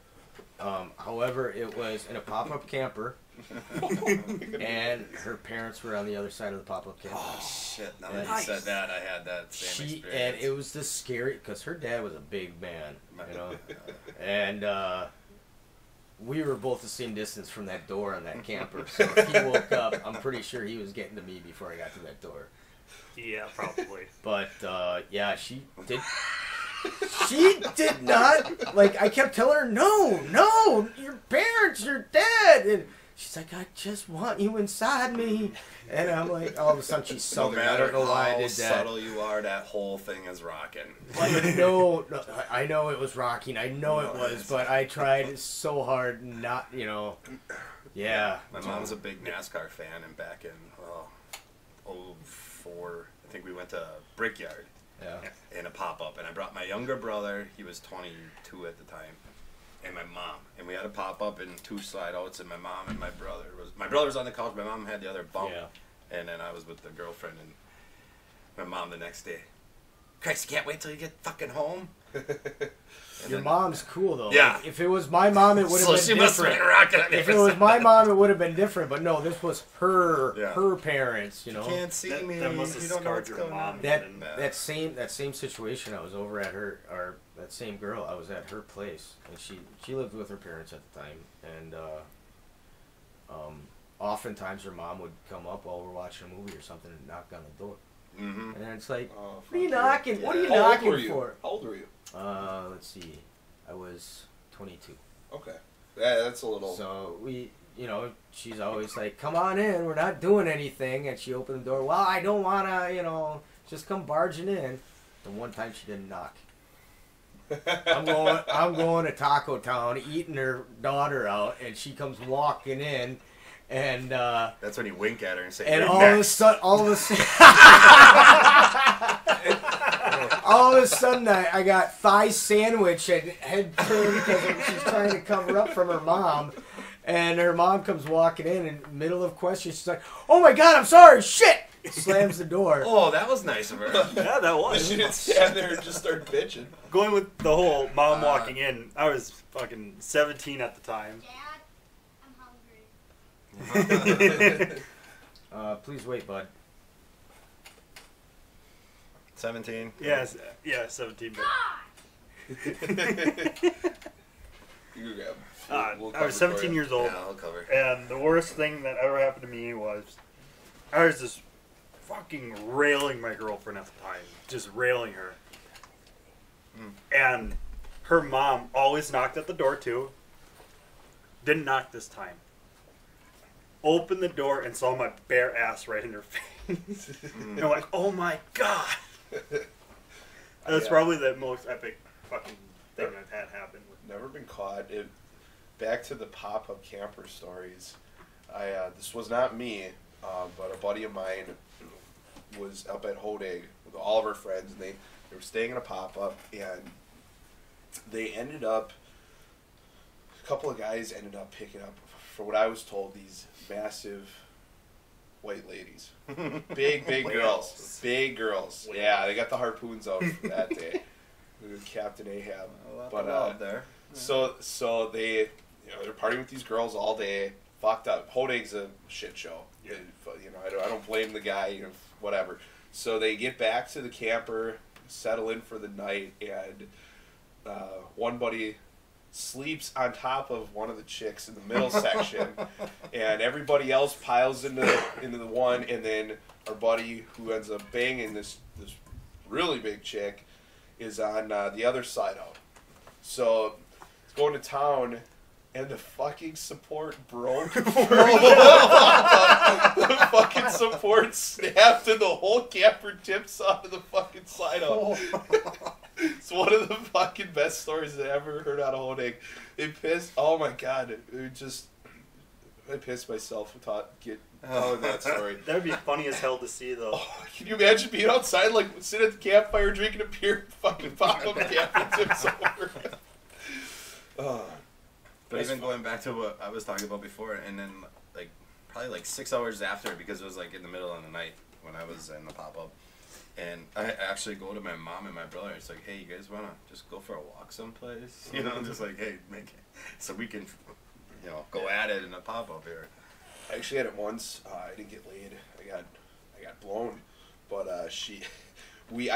However, it was in a pop-up camper, and her parents were on the other side of the pop-up camper. Oh, shit. Now that you said that, I had that same experience. And it was this scary, because her dad was a big man, and... we were both the same distance from that door on that camper, so if he woke up, I'm pretty sure he was getting to me before I got to that door. Yeah, probably. But, yeah, she did not, I kept telling her, no, your parents, your dad, and she's like, I just want you inside me, and I'm like, all of a sudden she's southern. No matter I don't know why I did that. how subtle you are, that whole thing is rocking. No, I know it was rocking. I know it was, but I tried so hard not, Yeah. My mom's a big NASCAR fan, and back in 04, I think we went to Brickyard in a pop-up, and I brought my younger brother. He was 22 at the time, and my mom, and we had a pop-up and 2 slide-outs, and my mom and my brother was on the couch. My mom had the other bunk, and then I was with the girlfriend and my mom the next day. Christ, you can't wait till you get fucking home. Your mom's cool though. Yeah. If it was my mom, it would have been she must have different. been rocking it. If it was my mom, it would have been different. But no, this was her parents. You can't see me. That must have you don't know scarred what's your going mom. on. That same situation. I was over at that same girl. I was at her place, and she lived with her parents at the time, and oftentimes her mom would come up while we're watching a movie or something and knock on the door. Mm-hmm. And it's like, what are you knocking? Yeah. What are you How old knocking were you? for? How old were you? Let's see. I was 22. Okay. Yeah, that's a little... So she's always like, come on in, we're not doing anything. And she opened the door, well, I don't want to, just come barging in. The one time she didn't knock. I'm going to Taco Town, eating her daughter out, and she comes walking in, and that's when you wink at her and say, and "You're all next." of a sudden, I got thigh sandwich and head turned because she's trying to cover up from her mom, and her mom comes walking in the middle of question. She's like, "Oh my God, I'm sorry, shit!" Slams the door. Oh, that was nice of her. Yeah, that was. She didn't stand there and just start bitching. Going with the whole mom walking in, I was fucking 17 at the time. Dad, I'm hungry. Please wait, bud. 17. Yeah, 17. You grab. I cover was for 17 you. years old, Yeah, I'll cover. and the worst thing that ever happened to me was I was just fucking railing my girlfriend at the time, just railing her. And her mom always knocked at the door too. Didn't knock this time. Opened the door and saw my bare ass right in her face. And I'm like, oh my God. That's probably the most epic fucking thing I've had happen. Never been caught. Back to the pop-up camper stories. This was not me, but a buddy of mine was up at Hodag with all of our friends, and they were staying in a pop-up, and they ended up, a couple of guys ended up picking up, for what I was told, these massive white ladies. Big girls. Big girls. Yeah, they got the harpoons out for that day. Captain Ahab. But there. so they, they're partying with these girls all day. Fucked up. Hodag's a shit show. Yeah. I don't blame the guy. Whatever. So they get back to the camper, settle in for the night, and one buddy sleeps on top of one of the chicks in the middle section, and everybody else piles into the one, and then our buddy who ends up banging this really big chick is on the other side out. So it's going to town, and the fucking support broke. The fucking support snapped, and the whole camper tips onto the fucking side out. It's one of the fucking best stories I ever heard out of Honig. It pissed. Oh my God! I pissed myself telling that story. That would be funny as hell to see, though. Oh, can you imagine being outside, like sitting at the campfire drinking a beer, fucking pop up camper tips over? But even going back to what I was talking about before, and then probably 6 hours after, because it was in the middle of the night when I was in the pop-up, and I actually go to my mom and my brother. It's like, hey, you guys want to just go for a walk someplace? Just hey, make it so we can, go at it in a pop-up here. I actually had it once. I didn't get laid. I got blown, but I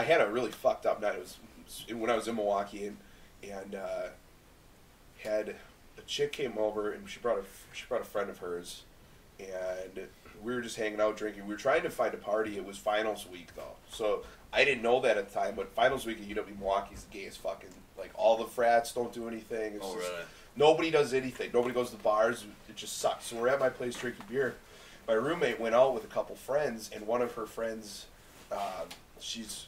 had a really fucked up night. It was when I was in Milwaukee, and had a chick came over, and she brought a friend of hers, and we were just hanging out drinking. We were trying to find a party. It was finals week though, so I didn't know that at the time. But finals week at UW Milwaukee is the gayest fucking, all the frats don't do anything. It's just, really? Nobody does anything. Nobody goes to the bars. It just sucks. So we're at my place drinking beer. My roommate went out with a couple friends, and one of her friends, she's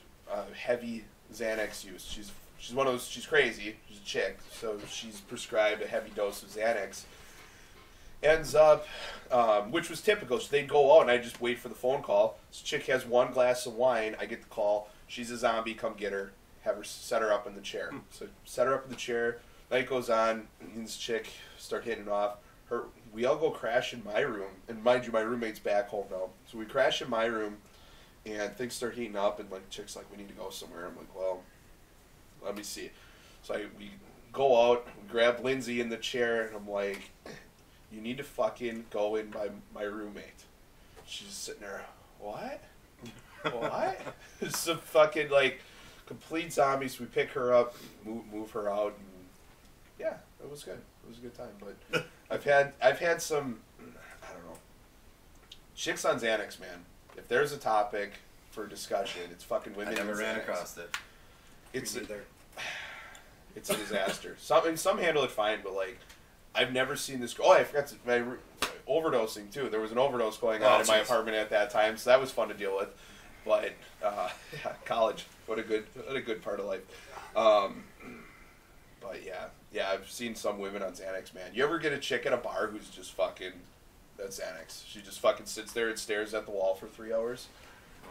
heavy Xanax use. She's one of those. She's crazy. She's a chick, so she's prescribed a heavy dose of Xanax. Ends up, which was typical. So they'd go out, and I'd just wait for the phone call. This chick has one glass of wine. I get the call. She's a zombie. Come get her. Have her set her up in the chair. So set her up in the chair. Night goes on, and this chick start hitting it off. We all go crash in my room, and mind you, my roommate's back home now. So we crash in my room, and things start heating up, and chick's like, we need to go somewhere. I'm like, well, let me see. So we go out, we grab Lindsay in the chair, and I'm like, you need to fucking go in by my roommate. She's just sitting there, what? What? Some fucking complete zombies. We pick her up, move her out, and yeah, it was good. It was a good time. But I've had some, I don't know, chicks on Xanax, man. If there's a topic for discussion, it's fucking women. I never on ran Xanax. across it. It's a disaster. Some handle it fine, but I've never seen this. I forgot my overdosing too. There was an overdose going on in my apartment at that time, so that was fun to deal with. But college, what a good part of life. But yeah, I've seen some women on Xanax, man. You ever get a chick at a bar who's just fucking, that's Xanax. She just fucking sits there and stares at the wall for 3 hours.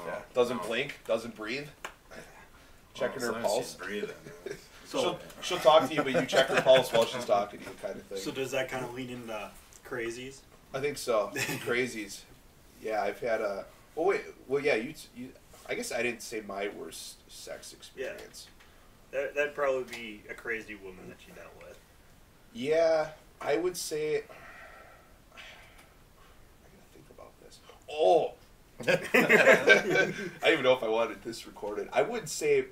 Yeah, doesn't blink, doesn't breathe. Checking her pulse. Breathing. So she'll talk to you, but you check her pulse while she's talking to you, kind of thing. So does that kind of lean into crazies? I think so. Crazies. Yeah, I've had a. Oh wait. Well, yeah. You. I guess I didn't say my worst sex experience. Yeah. That'd probably be a crazy woman that you dealt with. Yeah, I would say. I gotta think about this. Oh. I don't even know if I wanted this recorded. I would say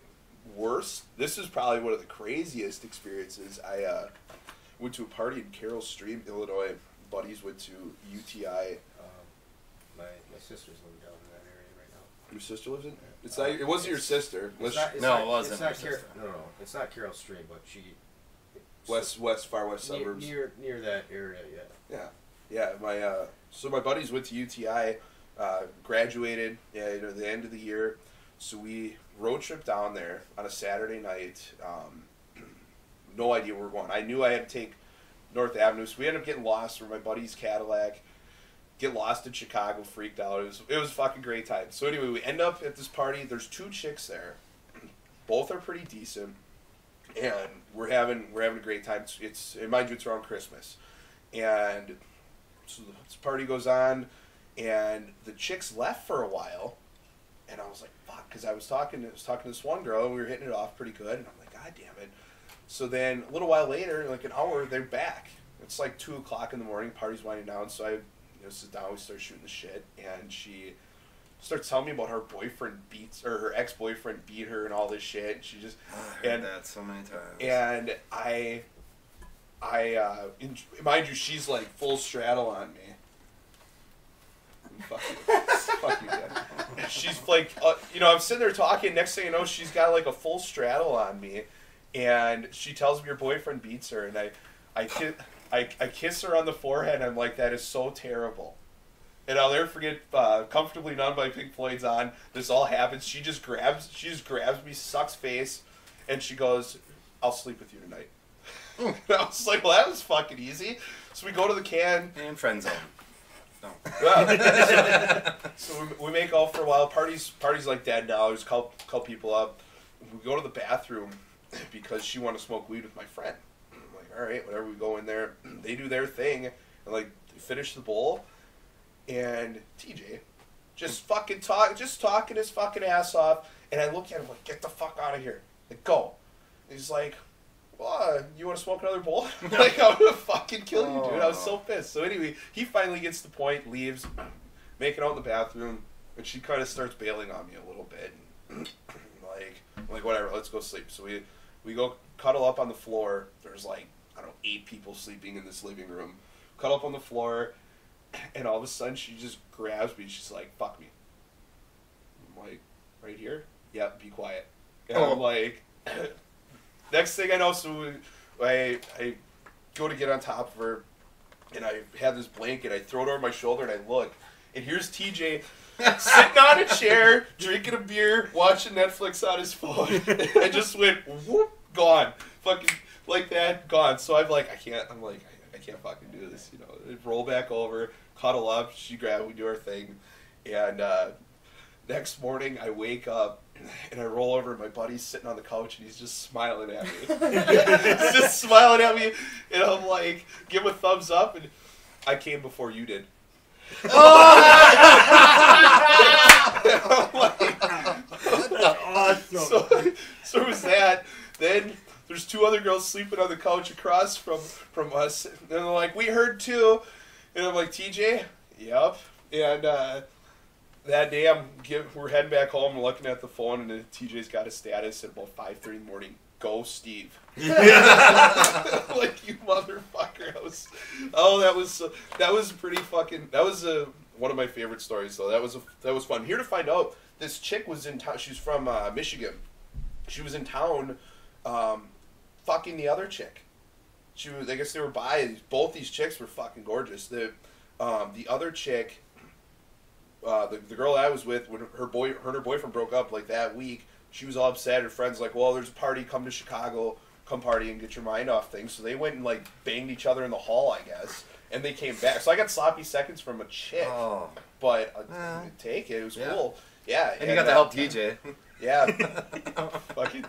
worst. This is probably one of the craziest experiences. I went to a party in Carroll Stream, Illinois. Buddies went to UTI. My sister's living down in that area right now. Your sister lives in? It's not. It wasn't your sister. It wasn't. No, it's not Carroll Stream, but she. Far west suburbs. Near that area, yeah. Yeah. So my buddies went to UTI, graduated at the end of the year, so we road trip down there on a Saturday night. No idea where we're going. I knew I had to take North Avenue, so we ended up getting lost for my buddy's Cadillac. Get lost in Chicago, freaked out. It was a fucking great time. So anyway, we end up at this party. There's 2 chicks there. Both are pretty decent, and we're having a great time. Mind you, it's around Christmas, and so this party goes on, and the chicks left for a while, and I was like, fuck, because I was talking to this one girl, and we were hitting it off pretty good, and I'm like, god damn it. So then a little while later, like an hour, they're back. It's like 2 o'clock in the morning. Party's winding down, so I sit down. We start shooting the shit, and she starts telling me about her her ex-boyfriend beat her and all this shit. And she just I heard that so many times. And I mind you, she's like full straddle on me. Fuck you, Dad. She's like, I'm sitting there talking. Next thing you know, she's got like a full straddle on me. And she tells me her boyfriend beats her, and I kiss her on the forehead, and I'm like, that is so terrible. And I'll never forget, Comfortably Numb by Pink Floyd's on. This all happens. She just grabs me, sucks face, and she goes, I'll sleep with you tonight. And I was like, well, that was fucking easy. So we go to the can. And friend zone. No. So we make out for a while. Party's like dead now. There's a couple people up. We go to the bathroom because she wanted to smoke weed with my friend. I'm like, all right, whatever. We go in there. They do their thing and like finish the bowl. And TJ just talking his fucking ass off. And I look at him like, get the fuck out of here. Like, go. And he's like, well, you want to smoke another bowl? Like, I'm going to fucking kill you, dude. I was so pissed. So anyway, he finally gets the point, leaves, making out in the bathroom, and she kind of starts bailing on me a little bit. I'm like, whatever, let's go sleep. So we go cuddle up on the floor. There's like, I don't know, 8 people sleeping in this living room. Cuddle up on the floor, and all of a sudden she just grabs me. She's like, fuck me. I'm like, right here? Yep, be quiet. And I'm like... Next thing I know, so I go to get on top of her, and I have this blanket. I throw it over my shoulder, and I look, and here's TJ sitting on a chair, drinking a beer, watching Netflix on his phone. I just went whoop, gone, fucking like that, gone. So I can't fucking do this, Roll back over, cuddle up. She we do our thing, and next morning I wake up. And I roll over, and my buddy's sitting on the couch, and he's just smiling at me. He's just smiling at me, and I'm like, give him a thumbs up, and I came before you did. Oh! That's awesome. So it was that. Then there's 2 other girls sleeping on the couch across from us, and they're like, we heard too. And I'm like, TJ? Yep. And, that day, we're heading back home and looking at the phone, and TJ's got a status at about 5:30 in the morning. Go, Steve. Like, you motherfucker. That was pretty fucking. That was one of my favorite stories, though. That was fun. Here to find out, this chick was in town. She's from Michigan. She was in town, fucking the other chick. I guess they were bi. Both these chicks were fucking gorgeous. The other chick. The girl I was with, when her and her boyfriend broke up like that week, she was all upset. Her friend's like, well, there's a party, come to Chicago. come party and get your mind off things. So they went and like banged each other in the hall, I guess, and they came back. So I got sloppy seconds from a chick, but I didn't take it. It was cool. Yeah, and you got to help TJ. Yeah, fucking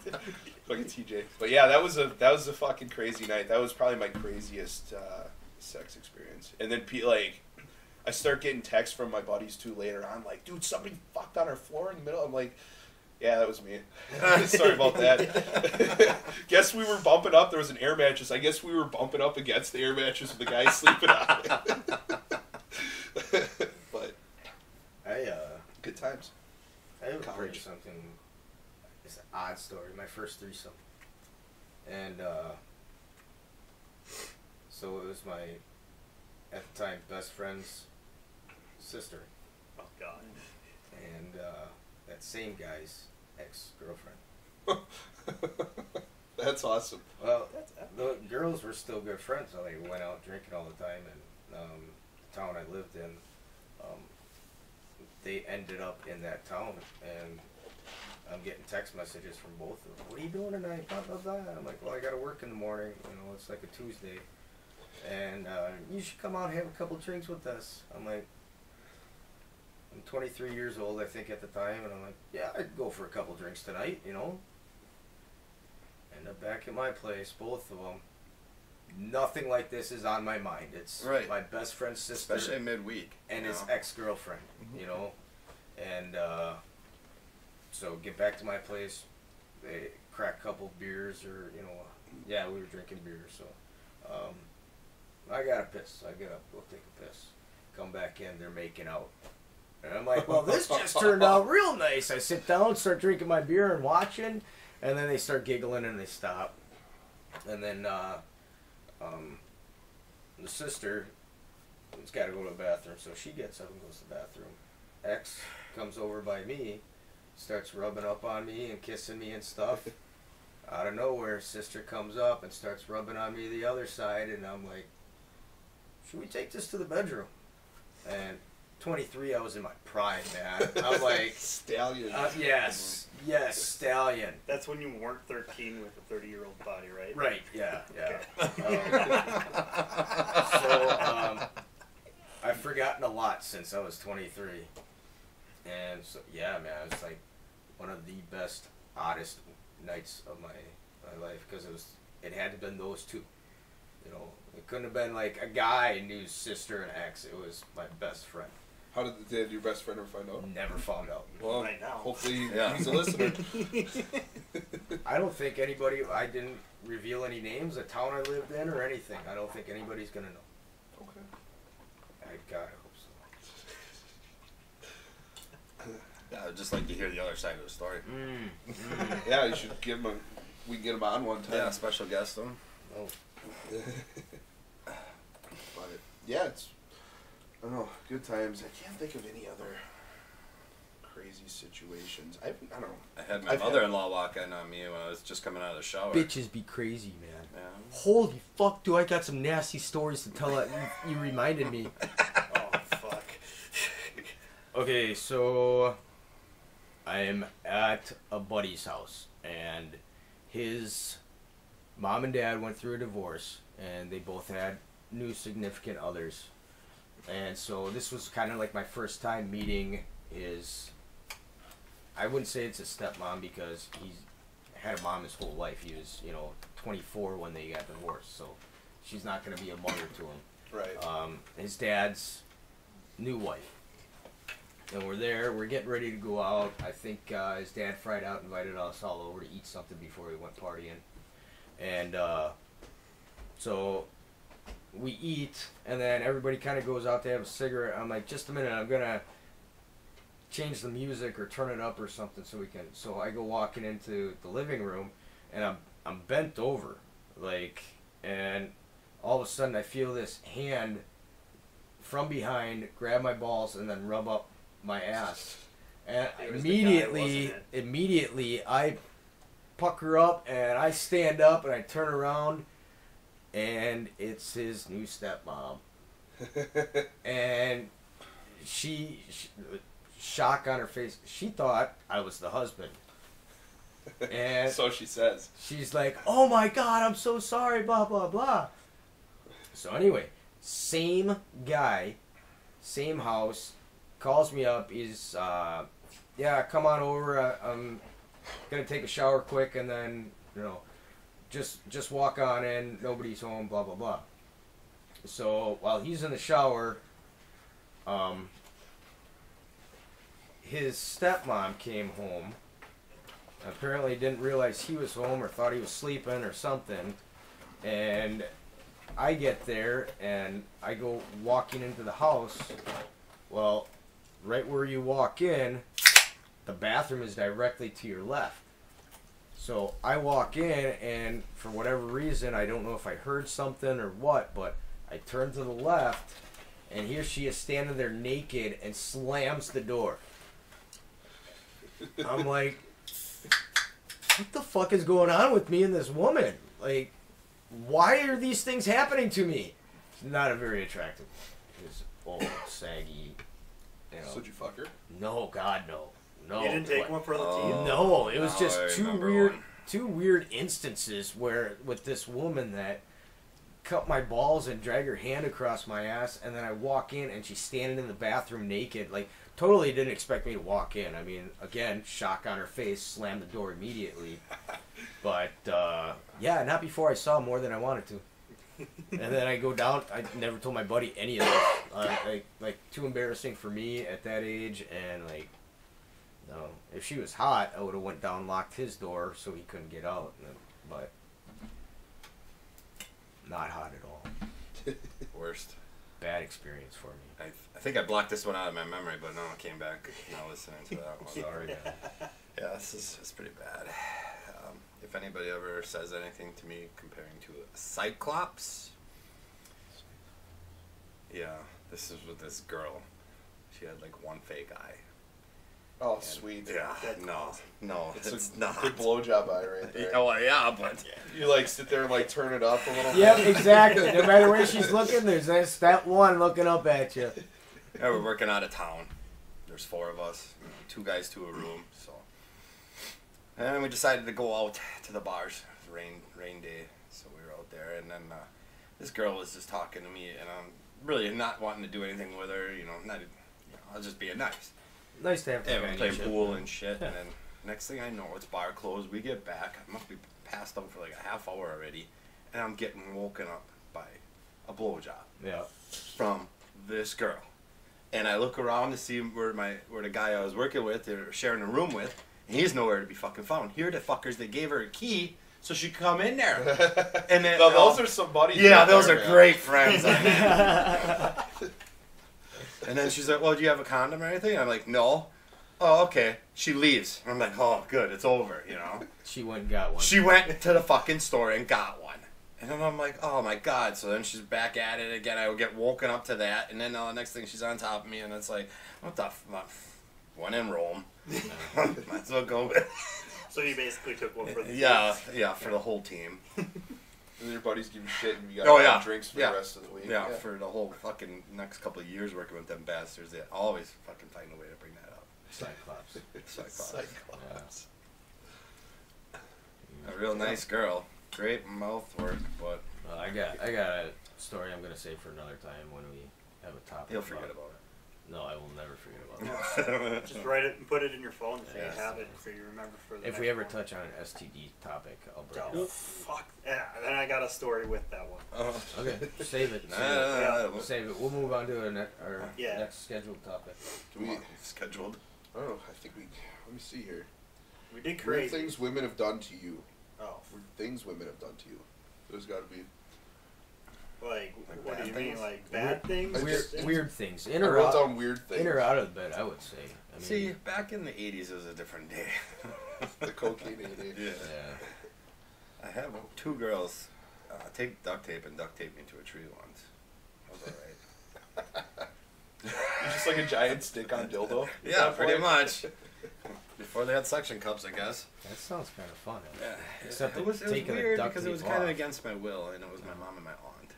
TJ. But yeah, that was a fucking crazy night. That was probably my craziest sex experience. And then like, I start getting texts from my buddies too later on, like, dude, somebody fucked on our floor in the middle. I'm like, yeah, that was me. Sorry about that. Guess we were bumping up. There was an air mattress. I guess we were bumping up against the air mattress with the guy sleeping on it. But good times. I have heard something. It's an odd story. My first threesome, and so it was my, at the time, best friend's sister. Oh God. And that same guy's ex-girlfriend. That's awesome. Well, the girls were still good friends, so they went out drinking all the time, and the town I lived in, they ended up in that town, and I'm getting text messages from both of them. What are you doing tonight? Blah, blah, blah. I'm like, well, I got to work in the morning. You know, it's like a Tuesday. And you should come out and have a couple drinks with us. I'm like, I'm 23 years old, I think, at the time. And I'm like, yeah, I'd go for a couple drinks tonight, you know. End up back at my place, both of them. Nothing like this is on my mind. It's my best friend's sister. Especially midweek. And his ex-girlfriend, you know. And so get back to my place. They crack a couple beers or, you know, yeah, we were drinking beer. So I got to piss. I get up, go take a piss. Come back in, they're making out. And I'm like, well, this just turned out real nice. I sit down, start drinking my beer and watching. And then they start giggling and they stop. And then the sister has got to go to the bathroom, so she gets up and goes to the bathroom. Ex comes over by me, starts rubbing up on me and kissing me and stuff. Out of nowhere, sister comes up and starts rubbing on me the other side, and I'm like, should we take this to the bedroom? And 23, I was in my prime, man. I'm like, stallion. Yes, stallion. That's when you weren't 13 with a 30-year-old body, right? Right, yeah. Okay. So, I've forgotten a lot since I was 23. And so, yeah, man, it's like one of the best, oddest nights of my life, because it had to have been those two. You know, it couldn't have been like a guy knew his sister and ex. It was my best friend. How did your best friend ever find out? Never found out. Well, right now. Hopefully he's a listener. I don't think anybody, I didn't reveal any names, the town I lived in, or anything. I don't think anybody's going to know. Okay. God, I hope so. Yeah, I'd just like to hear the other side of the story. Yeah, you should give him we can get him on one time. Yeah, special guest him. Oh. But yeah, it's, I don't know, good times. I can't think of any other crazy situations. I don't know. I had my mother-in-law walk in on me when I was just coming out of the shower. Bitches be crazy, man. Yeah. Holy fuck, do I got some nasty stories to tell. You reminded me. Oh, fuck. Okay, so I am at a buddy's house, and his mom and dad went through a divorce, and they both had new significant others. And so this was kind of like my first time meeting his, I wouldn't say it's a stepmom, because he's had a mom his whole life. He was, 24 when they got divorced, so she's not going to be a mother to him. Right. His dad's new wife. And we're there, we're getting ready to go out. I think his dad fried out, invited us all over to eat something before we went partying. And so we eat, and then everybody kind of goes out to have a cigarette. I'm like, just a minute, I'm going to change the music or turn it up or something so we can. So I go walking into the living room, and I'm bent over, like, and all of a sudden I feel this hand from behind grab my balls and then rub up my ass. And immediately I pucker up and I stand up and I turn around, and it's his new stepmom. And she shock on her face. She thought I was the husband. And So she says. she's like, "Oh my God, I'm so sorry, blah, blah, blah." So anyway, same guy, same house, calls me up. He's, yeah, come on over. I'm going to take a shower quick and then, just walk on in. Nobody's home, blah, blah, blah. So while he's in the shower, his stepmom came home. Apparently didn't realize he was home or thought he was sleeping or something. And I get there and I go walking into the house. Well, right where you walk in, the bathroom is directly to your left. So I walk in and for whatever reason, I don't know if I heard something or what, but I turn to the left and here she is standing there naked and slams the door. I'm like, what the fuck is going on with me and this woman? Like, why are these things happening to me? She's not a very attractive woman. She's old, saggy. So did you fuck her? No, God, no. No. You didn't take one for the team? No, it was No, just I two remember weird instances where with this woman that cut my balls and drag her hand across my ass, and then I walk in and she's standing in the bathroom naked. Like, totally didn't expect me to walk in. I mean, again, shock on her face, slammed the door immediately. But, yeah, not before I saw more than I wanted to. And then I go down. I never told my buddy any of this. Like, too embarrassing for me at that age. And, like, no. If she was hot, I would have went down, locked his door so he couldn't get out. But not hot at all. Worst. Bad experience for me. I think I blocked this one out of my memory, but no, I came back now listening to that one. Sorry. Yeah, it's pretty bad. If anybody ever says anything to me comparing to a Cyclops, yeah, this is with this girl. She had like one fake eye. Oh, And, sweet. Yeah, no, it's not. Good blowjob eye right there. Oh yeah, but You like sit there and like turn it up a little bit. Yep, exactly. No matter where she's looking, there's that one looking up at you. yeah, we're working out of town. There's 4 of us, 2 guys to a room. So, and we decided to go out to the bars. It was rain day, so we were out there. And then this girl was just talking to me, and I'm really not wanting to do anything with her. I was just being nice. Nice to have Yeah, we play companionship. pool and shit. Yeah. And then next thing I know, it's bar closed. We get back. I must be passed out for like a half hour already, and I'm getting woken up by a blowjob Yeah. from this girl. And I look around to see where the guy I was working with or sharing a room with, and he's nowhere to be fucking found. Here the fuckers, they gave her a key so she could come in there. And then No, those are some buddies. yeah, right those there, are man. great friends. And then she's like, "Well, do you have a condom or anything?" And I'm like, "No." Oh, okay. She leaves. I'm like, "Oh, good, it's over." She went and got one. She went to the fucking store and got one. And then I'm like, oh my God. So then she's back at it again. I would get woken up to that. And then the next thing she's on top of me. And it's like, what the fuck? One in Rome. Might as well go with. So you basically took one for the team? Yeah, for the whole team. And your buddies give you shit and you got Oh, yeah. drinks for Yeah. the rest of the week. Yeah, for the whole fucking next couple of years working with them bastards. They always fucking find a way to bring that up. Cyclops. Cyclops. A real nice girl. Great mouth work, but Well, I got a story I'm gonna say for another time when we have a topic. you'll forget about No, I will never forget about it. Just write it and put it in your phone so Yeah. you have it so you remember for the If next we ever one. touch on an STD topic, I'll bring it Oh, up. fuck. Yeah, then I got a story with that one. it. Okay, save it. Nah, Save it. We'll move on to our Yeah. next scheduled topic. Do we? scheduled. Oh, I think we. Let me see here. We did Weird create. things women have done to you. Oh, Weird things women have done to you. There's got to be. like, Like what do bad you mean? things? Like bad things? Weird things. I In or wrote out. down weird things. In or out of the bed, I would say. I mean, See, back in the 80s, it was a different day. The cocaine idiot. Yeah. yeah. I have 2 girls take duct tape and duct tape me to a tree once. That was alright. You're just like a giant stick on dildo. Yeah, pretty much. Before they had suction cups, I guess. That sounds kind of fun. Yeah. Except it was taking the weird duct because it was tape kind of off. against my will, and it was my mom and my aunt.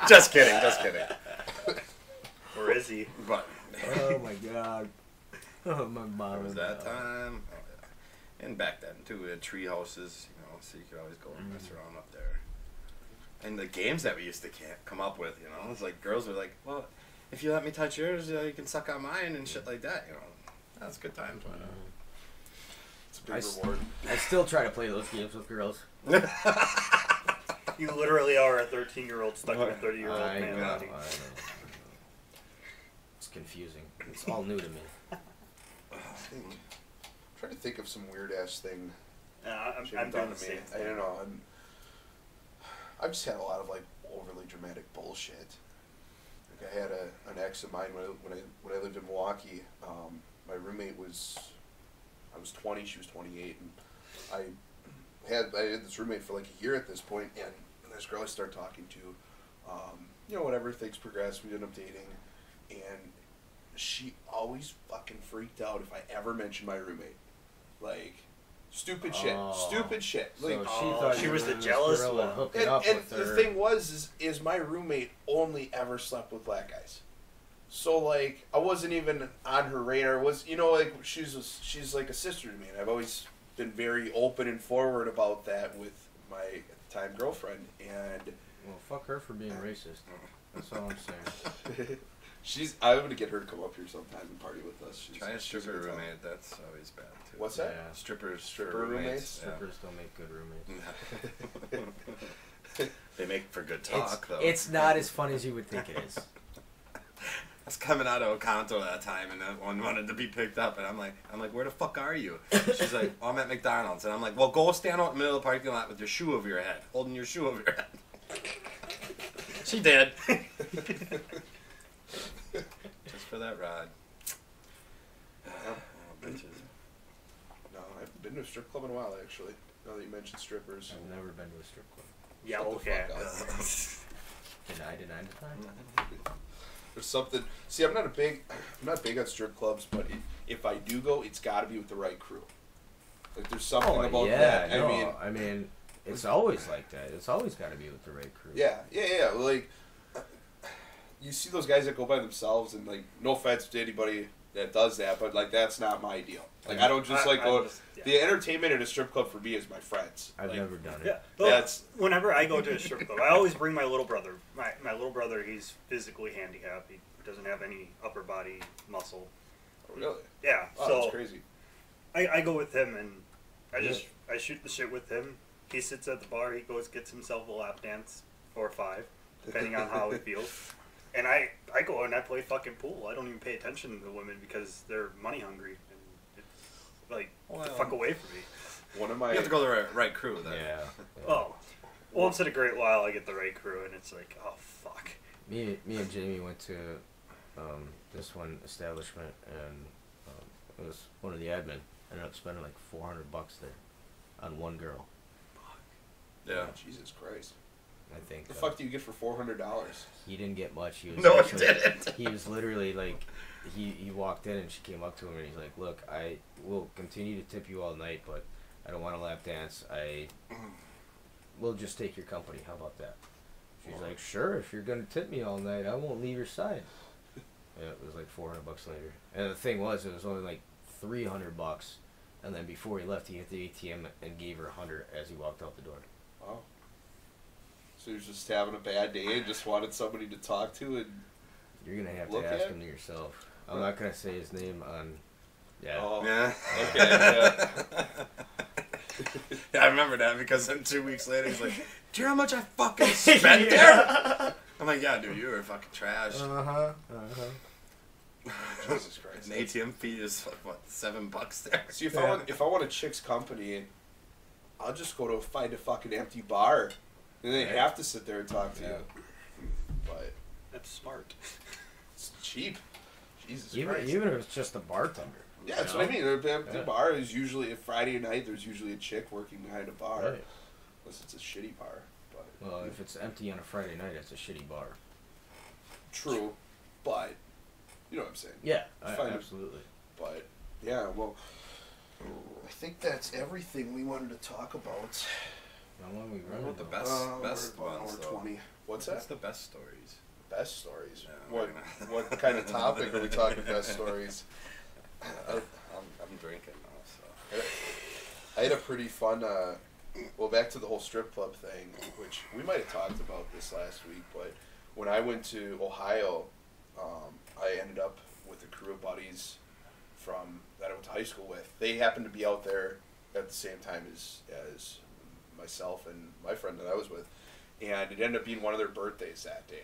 Just kidding. Or is he? But Oh my god. My mom There was was that time. Oh, yeah. And back then, too, we had tree houses, you know, so you could always go and mess around up there. And the games that we used to come up with, you know, it's like girls were like, well, if you let me touch yours, you can suck on mine and shit like that, you know. That's a good time. It's a big reward. I still try to play those games with girls. You literally are a 13-year-old stuck in a 30-year-old I man know. body. It's confusing. It's all new to me. I'm trying to think of some weird ass thing. I'm done doing to the me. same I thing. don't know. I've just had a lot of like overly dramatic bullshit. Like I had an ex of mine when I lived in Milwaukee. My roommate I was 20, she was 28, and I had this roommate for like a year at this point, and this girl I started talking to, you know, whatever, things progressed, we ended up dating, and she always fucking freaked out if I ever mentioned my roommate. Like, stupid shit. Like, So she thought she you was were the this jealous girl one. and hooking and up with the her. thing is my roommate only ever slept with black guys. So like I wasn't even on her radar. You know, like she's like a sister to me, and I've always been very open and forward about that with my at the time girlfriend. And Well, fuck her for being racist. That's all I'm saying. I'm gonna get her to come up here sometime and party with us. Try a stripper good time. roommate. That's always bad too. What's that? Yeah. Stripper roommates? Strippers don't make good roommates. They make for good talk, though. It's not as fun as you would think it is. I was coming out of Oconto that time, and that one wanted to be picked up, and I'm like, where the fuck are you? She's like, oh, I'm at McDonald's, and I'm like, well, go stand out in the middle of the parking lot with your shoe over your head, holding your shoe over your head. She did. Just for that ride. Oh, bitches. No, I haven't been to a strip club in a while actually. Now that you mentioned strippers. I've never been to a strip club. Yeah, Shut the okay. fuck up. Denied. There's something. See, I'm not big on strip clubs, but if I do go, it's got to be with the right crew. Like there's something about that. No, I mean, it's always like that. It's always got to be with the right crew. Yeah. Like you see those guys that go by themselves, and like, no offense to anybody that does that, but like that's not my deal. Like I don't just go. The entertainment at a strip club for me is my friends. I've like, never done it. Yeah, well, That's whenever I go to a strip club, I always bring my little brother. My little brother, he's physically handicapped. He doesn't have any upper body muscle. oh, really. Yeah, Oh, so that's crazy. I go with him, and I shoot the shit with him. He sits at the bar. He gets himself a lap dance or 5, depending on how he feels. And I go and I play fucking pool. I don't even pay attention to the women because they're money hungry, and it's like get the fuck away from me. One of my You have to go to the right crew, then. Yeah. Oh, once in a great while, I get the right crew, and it's like, oh fuck. Me and Jamie went to this one establishment, and it was one of the admin. Ended up spending like $400 there on one girl. Yeah. Oh, Jesus Christ. I think. The fuck do you get for $400? He didn't get much. He was No, he actually- didn't. He was literally like, he walked in and she came up to him and he's like, look, I will continue to tip you all night, but I don't want to lap dance. We'll just take your company. How about that? She's like, sure, if you're going to tip me all night, I won't leave your side. Yeah, it was like $400 later. And the thing was, it was only like $300. And then before he left, he hit the ATM and gave her $100 as he walked out the door. Wow. So he was just having a bad day and just wanted somebody to talk to, and You're going to have Look to ask at? him yourself. I'm not going to say his name on... Yeah. oh, Yeah. okay, yeah. Yeah, I remember that because then 2 weeks later he's like, do you know how much I fucking spent there? I'm like, yeah, dude, you were fucking trash. Jesus Christ. An ATM fee is like, what, $7 there? See, if I want a chick's company, I'll just go to find a fucking empty bar, and they have to sit there and talk to you. But That's smart. it's cheap. Jesus Even Christ. if it's just a bartender. Yeah, that's what I mean. The bar is usually, Friday night, there's usually a chick working behind a bar. Right. Unless it's a shitty bar. But Well, if it's empty on a Friday night, it's a shitty bar. true. But, you know what I'm saying. Yeah, Fine. absolutely. But, yeah, well, I think that's everything we wanted to talk about. How long we What running? about the though? best We're ones, hour though? 20. What's What's that? the best stories? Best stories. Yeah, What we're gonna- what kind of topic are we talking best stories? I'm drinking now, so. I had a pretty fun, well, back to the whole strip club thing, which we might have talked about this last week, but when I went to Ohio, I ended up with a crew of buddies that I went to high school with. They happened to be out there at the same time as myself and my friend that I was with, and it ended up being one of their birthdays that day.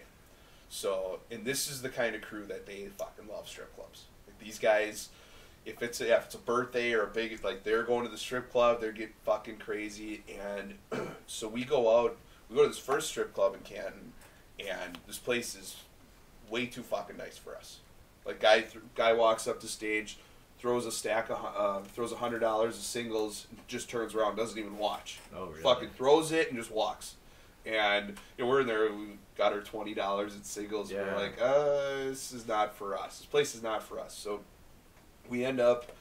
So, and this is the kind of crew that they fucking love strip clubs. Like these guys, if it's a birthday or a big, like they're going to the strip club, they're getting fucking crazy. And so we go to this first strip club in Canton, and this place is way too fucking nice for us. Like guy walks up the stage, throws throws $100 of singles, and just turns around, doesn't even watch. Oh, really? Fucking throws it and just walks. And we're in there, we got our $20 in singles, and we're like, this is not for us. This place is not for us. So we end up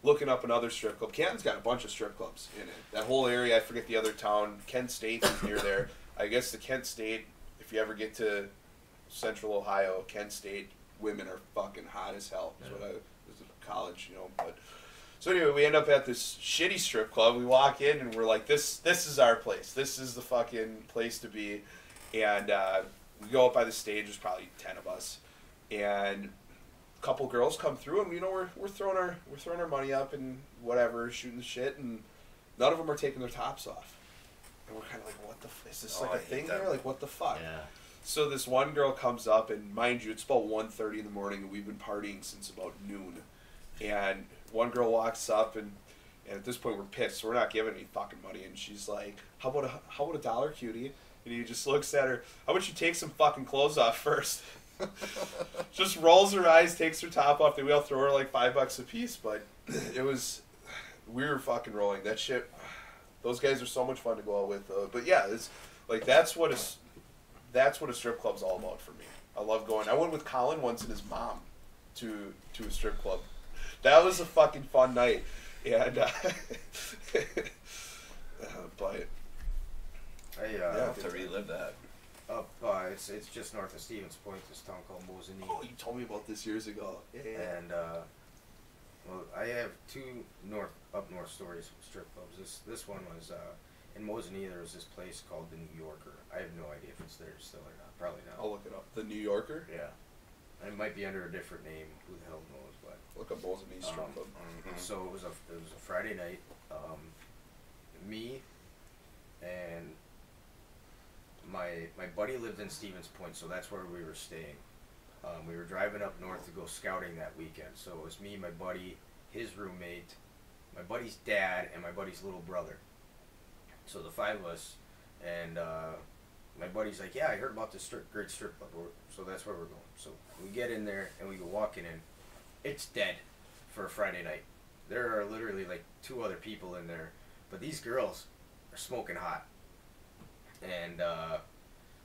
looking up another strip club. Canton's got a bunch of strip clubs in it. That whole area, I forget the other town, Kent State is near there. I guess the Kent State, if you ever get to Central Ohio, Kent State women are fucking hot as hell. That's what I was in college, But so anyway, we end up at this shitty strip club. We walk in and we're like, this is our place. This is the fucking place to be. And we go up by the stage. There's probably 10 of us, and a couple girls come through, and we're throwing our money up and whatever, shooting the shit, and none of them are taking their tops off. And we're kind of like, what the is this like a thing here? Like, what the fuck? Yeah. So this one girl comes up, and mind you, it's about 1:30 in the morning, and we've been partying since about noon. And one girl walks up, and at this point we're pissed, so we're not giving any fucking money. And she's like, how about a dollar, cutie? And he just looks at her, how about you take some fucking clothes off first? Just rolls her eyes, takes her top off. Then we all throw her like $5 a piece. But we were fucking rolling. That shit, those guys are so much fun to go out with. But yeah, it's like that's what a strip club's all about for me. I love going. I went with Colin once and his mom to a strip club. That was a fucking fun night. And but I have to relive that. Up, it's just north of Stevens Point, this town called Mosinee. Oh, you told me about this years ago. Yeah. And well, I have two up north stories of strip clubs. This one was in Mosinee. There was this place called the New Yorker. I have no idea if it's there still or not. Probably not. I'll look it up. The New Yorker. Yeah, it might be under a different name. Who the hell knows? But look up Mosinee strip club. So it was a Friday night. Me and my buddy lived in Stevens Point, so that's where we were staying. We were driving up north to go scouting that weekend. So it was me, my buddy, his roommate, my buddy's dad, and my buddy's little brother. So the five of us, and my buddy's like, yeah, I heard about this great strip club, so that's where we're going. So we get in there, and we go walking in. It's dead for a Friday night. There are literally like 2 other people in there, but these girls are smoking hot. And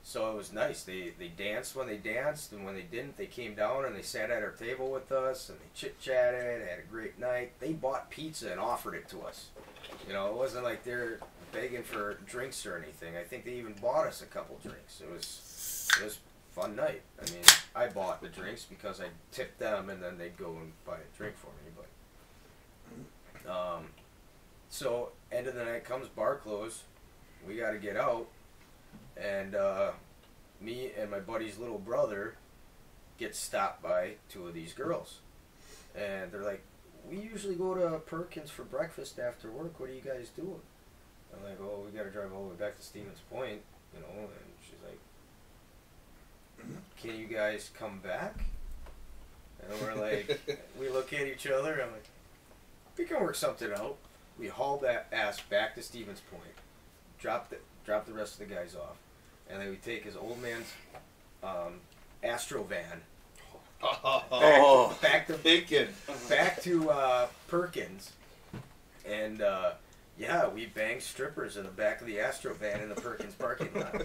so it was nice. They danced when they danced, and when they didn't, they came down and they sat at our table with us, and they chit-chatted, had a great night. They bought pizza and offered it to us. It wasn't like they're begging for drinks or anything. I think they even bought us a couple drinks. It was a fun night. I mean, I bought the drinks because I tipped them, and then they'd go and buy a drink for me. But so end of the night comes, bar close. We got to get out. And me and my buddy's little brother get stopped by 2 of these girls. And they're like, we usually go to Perkins for breakfast after work. What are you guys doing? I'm like, oh, we got to drive all the way back to Stevens Point, And she's like, can you guys come back? And we're like, we look at each other. I'm like, we can work something out. We haul that ass back to Stevens Point, drop the rest of the guys off, and then we take his old man's Astro van back to Perkins, and yeah, we banged strippers in the back of the Astro van in the Perkins parking lot.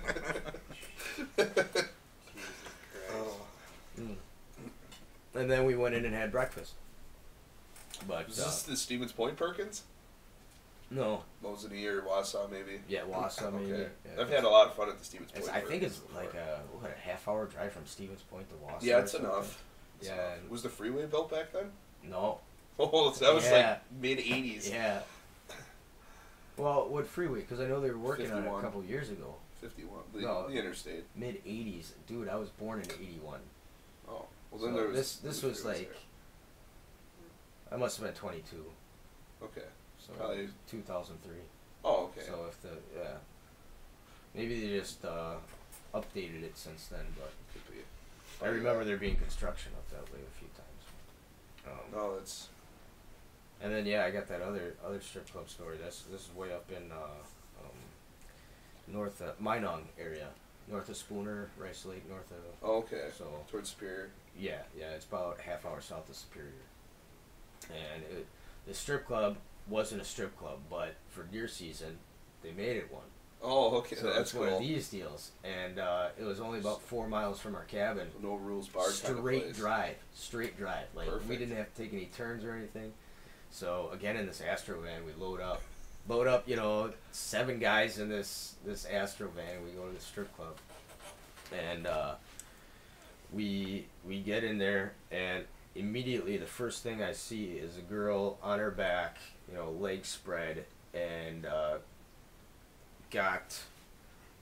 And then we went in and had breakfast. But was this the Stevens Point Perkins? No. Mosinee or Wausau, maybe? Yeah, Wausau, maybe. Okay. Yeah. I've had a lot of fun at the Stevens Point. I think it's like a half-hour drive from Stevens Point to Wausau. Yeah, it's enough. Yeah. Was the freeway built back then? No. Oh, so that was like mid-'80s. Yeah. Well, what freeway? Because I know they were working on it 51. a couple years ago. 51. No. The interstate. Mid-'80s. Dude, I was born in 81. Oh. Well, then So there was... this was like... I must have been 22. Okay. So Probably... 2003. Oh, okay. So if the... Yeah. Maybe they just updated it since then, but... Could be. I remember there being construction up that way a few times. No, that's... And then I got that other strip club story. This is way up in north Minong area, north of Spooner, Rice Lake, north of. Oh, okay. So towards Superior. Yeah, it's about a half hour south of Superior. And the strip club wasn't a strip club, but for deer season, they made it one. Oh, okay. So that's it's one cool. of these deals, and it was only about 4 miles from our cabin. No rules barred. Straight drive. Like Perfect. we didn't have to take any turns or anything. So again, in this Astro van, we load up. 7 guys in this Astro van. We go to the strip club, and we get in there, and immediately the first thing I see is a girl on her back, legs spread, and got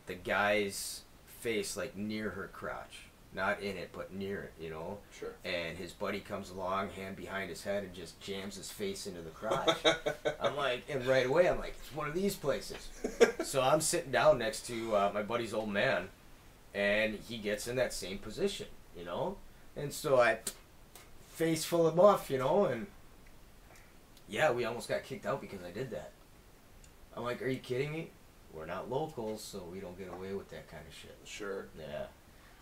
the guy's face like near her crotch. Not in it, but near it, Sure. And his buddy comes along, hand behind his head, and just jams his face into the crotch. I'm like, and right away, I'm like, it's one of these places. So I'm sitting down next to my buddy's old man, and he gets in that same position, And so I face full of muff, and yeah, we almost got kicked out because I did that. I'm like, are you kidding me? We're not locals, so we don't get away with that kind of shit. Sure. Yeah.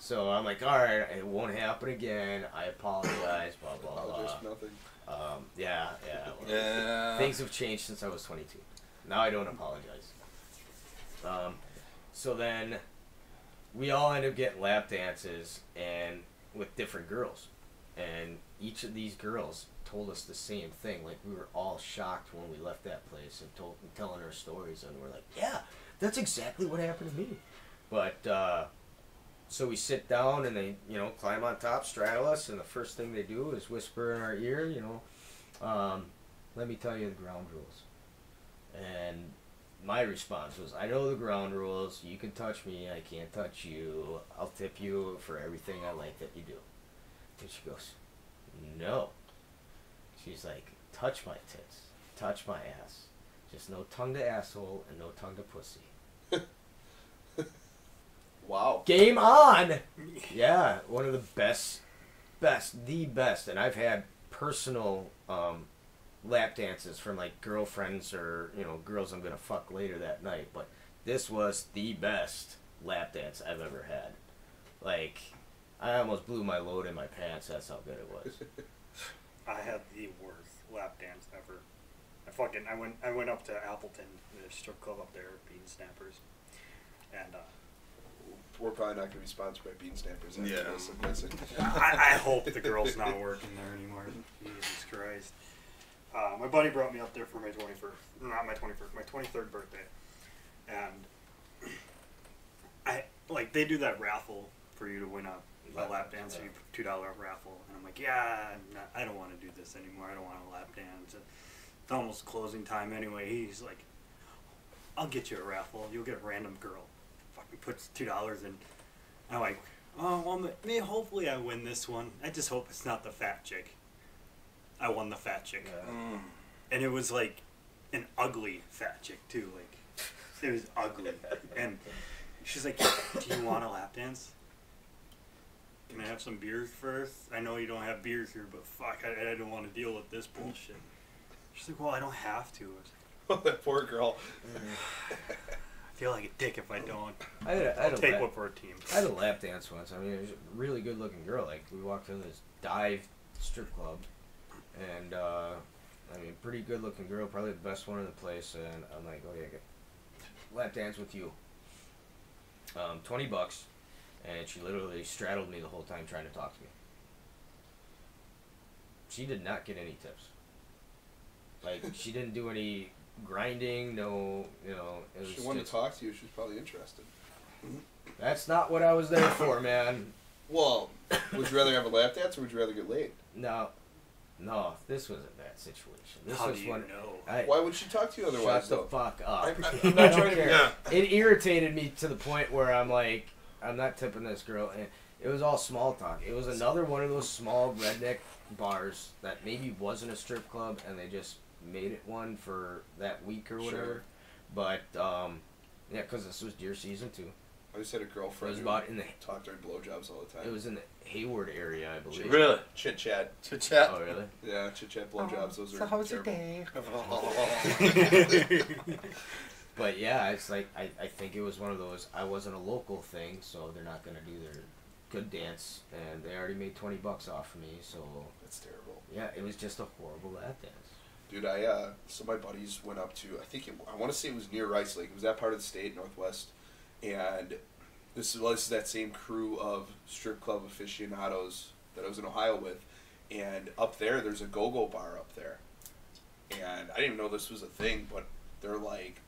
So I'm like, all right, it won't happen again. I apologize, blah, blah, Apologize blah. for nothing. Well, things have changed since I was 22. Now I don't apologize. So then we all end up getting lap dances and with different girls. And each of these girls told us the same thing. Like, we were all shocked when we left that place and telling our stories. And we're like, yeah, that's exactly what happened to me. But, so we sit down and they, climb on top, straddle us, and the first thing they do is whisper in our ear, let me tell you the ground rules. And my response was, I know the ground rules. You can touch me. I can't touch you. I'll tip you for everything I like that you do. And she goes, no. She's like, touch my tits. Touch my ass. Just no tongue to asshole and no tongue to pussy. Wow. Game on! Yeah, one of the best, the best. And I've had personal lap dances from, like, girlfriends or, girls I'm going to fuck later that night. But this was the best lap dance I've ever had. Like, I almost blew my load in my pants. That's how good it was. I had the worst lap dance ever. I went up to Appleton, the strip club up there, Bean Snappers, and we're probably not going to be sponsored by Bean Snappers. Yeah. This, I'm guessing. I hope the girl's not working there anymore. Jesus Christ. My buddy brought me up there for my 21st, not my 21st, my 23rd birthday, and they do that raffle for you to win a lap dance, so you $2 raffle, and I'm like, I don't want to do this anymore. I don't want a lap dance. It's almost closing time anyway. He's like, I'll get you a raffle. You'll get a random girl. Fucking puts $2 in. I'm like, oh, well, hopefully I win this one. I just hope it's not the fat chick. I won the fat chick. Yeah. And it was like an ugly fat chick too. Like, it was ugly. And she's like, do you want a lap dance? Can I have some beers first? I know you don't have beers here, but fuck, I don't want to deal with this bullshit. She's like, well, I don't have to. I was like, Oh, that poor girl. I feel like a dick if I don't. I'll take one for a team. I had a lap dance once. I mean, it was a really good looking girl. Like, we walked into this dive strip club, and pretty good looking girl, probably the best one in the place. And I'm like, okay, I get lap dance with you. $20, and she literally straddled me the whole time trying to talk to me. She did not get any tips. Like, she didn't do any grinding, no, it was She wanted to talk to you. She was probably interested. That's not what I was there for, man. Well, would you rather have a lap dance or would you rather get laid? No, No, this wasn't that situation. This How was do you when know? Why would she talk to you otherwise? shut the though? fuck up. I'm I not don't trying to. care. Yeah. It irritated me to the point where I'm like, I'm not tipping this girl. And it was all small talk. It was another one of those small redneck bars that maybe wasn't a strip club, and they just made it one for that week or whatever. Sure. But yeah, because this was deer season too. I just had a girlfriend. It was about in the. Talked during blowjobs all the time. It was in the Hayward area, I believe. Really? Chit chat. Chit chat. Oh really? Yeah, chit chat blowjobs. Those are So how was your terrible. day? But yeah, it's like I think it was one of those. I wasn't a local thing, so they're not gonna do their good dance, and they already made $20 off of me. So That's terrible. yeah, it was just a horrible lap dance. Dude, so my buddies went up to, I want to say it was near Rice Lake. It was that part of the state, Northwest. And this is that same crew of strip club aficionados that I was in Ohio with. And up there's a go-go bar up there. And I didn't even know this was a thing, but they're like,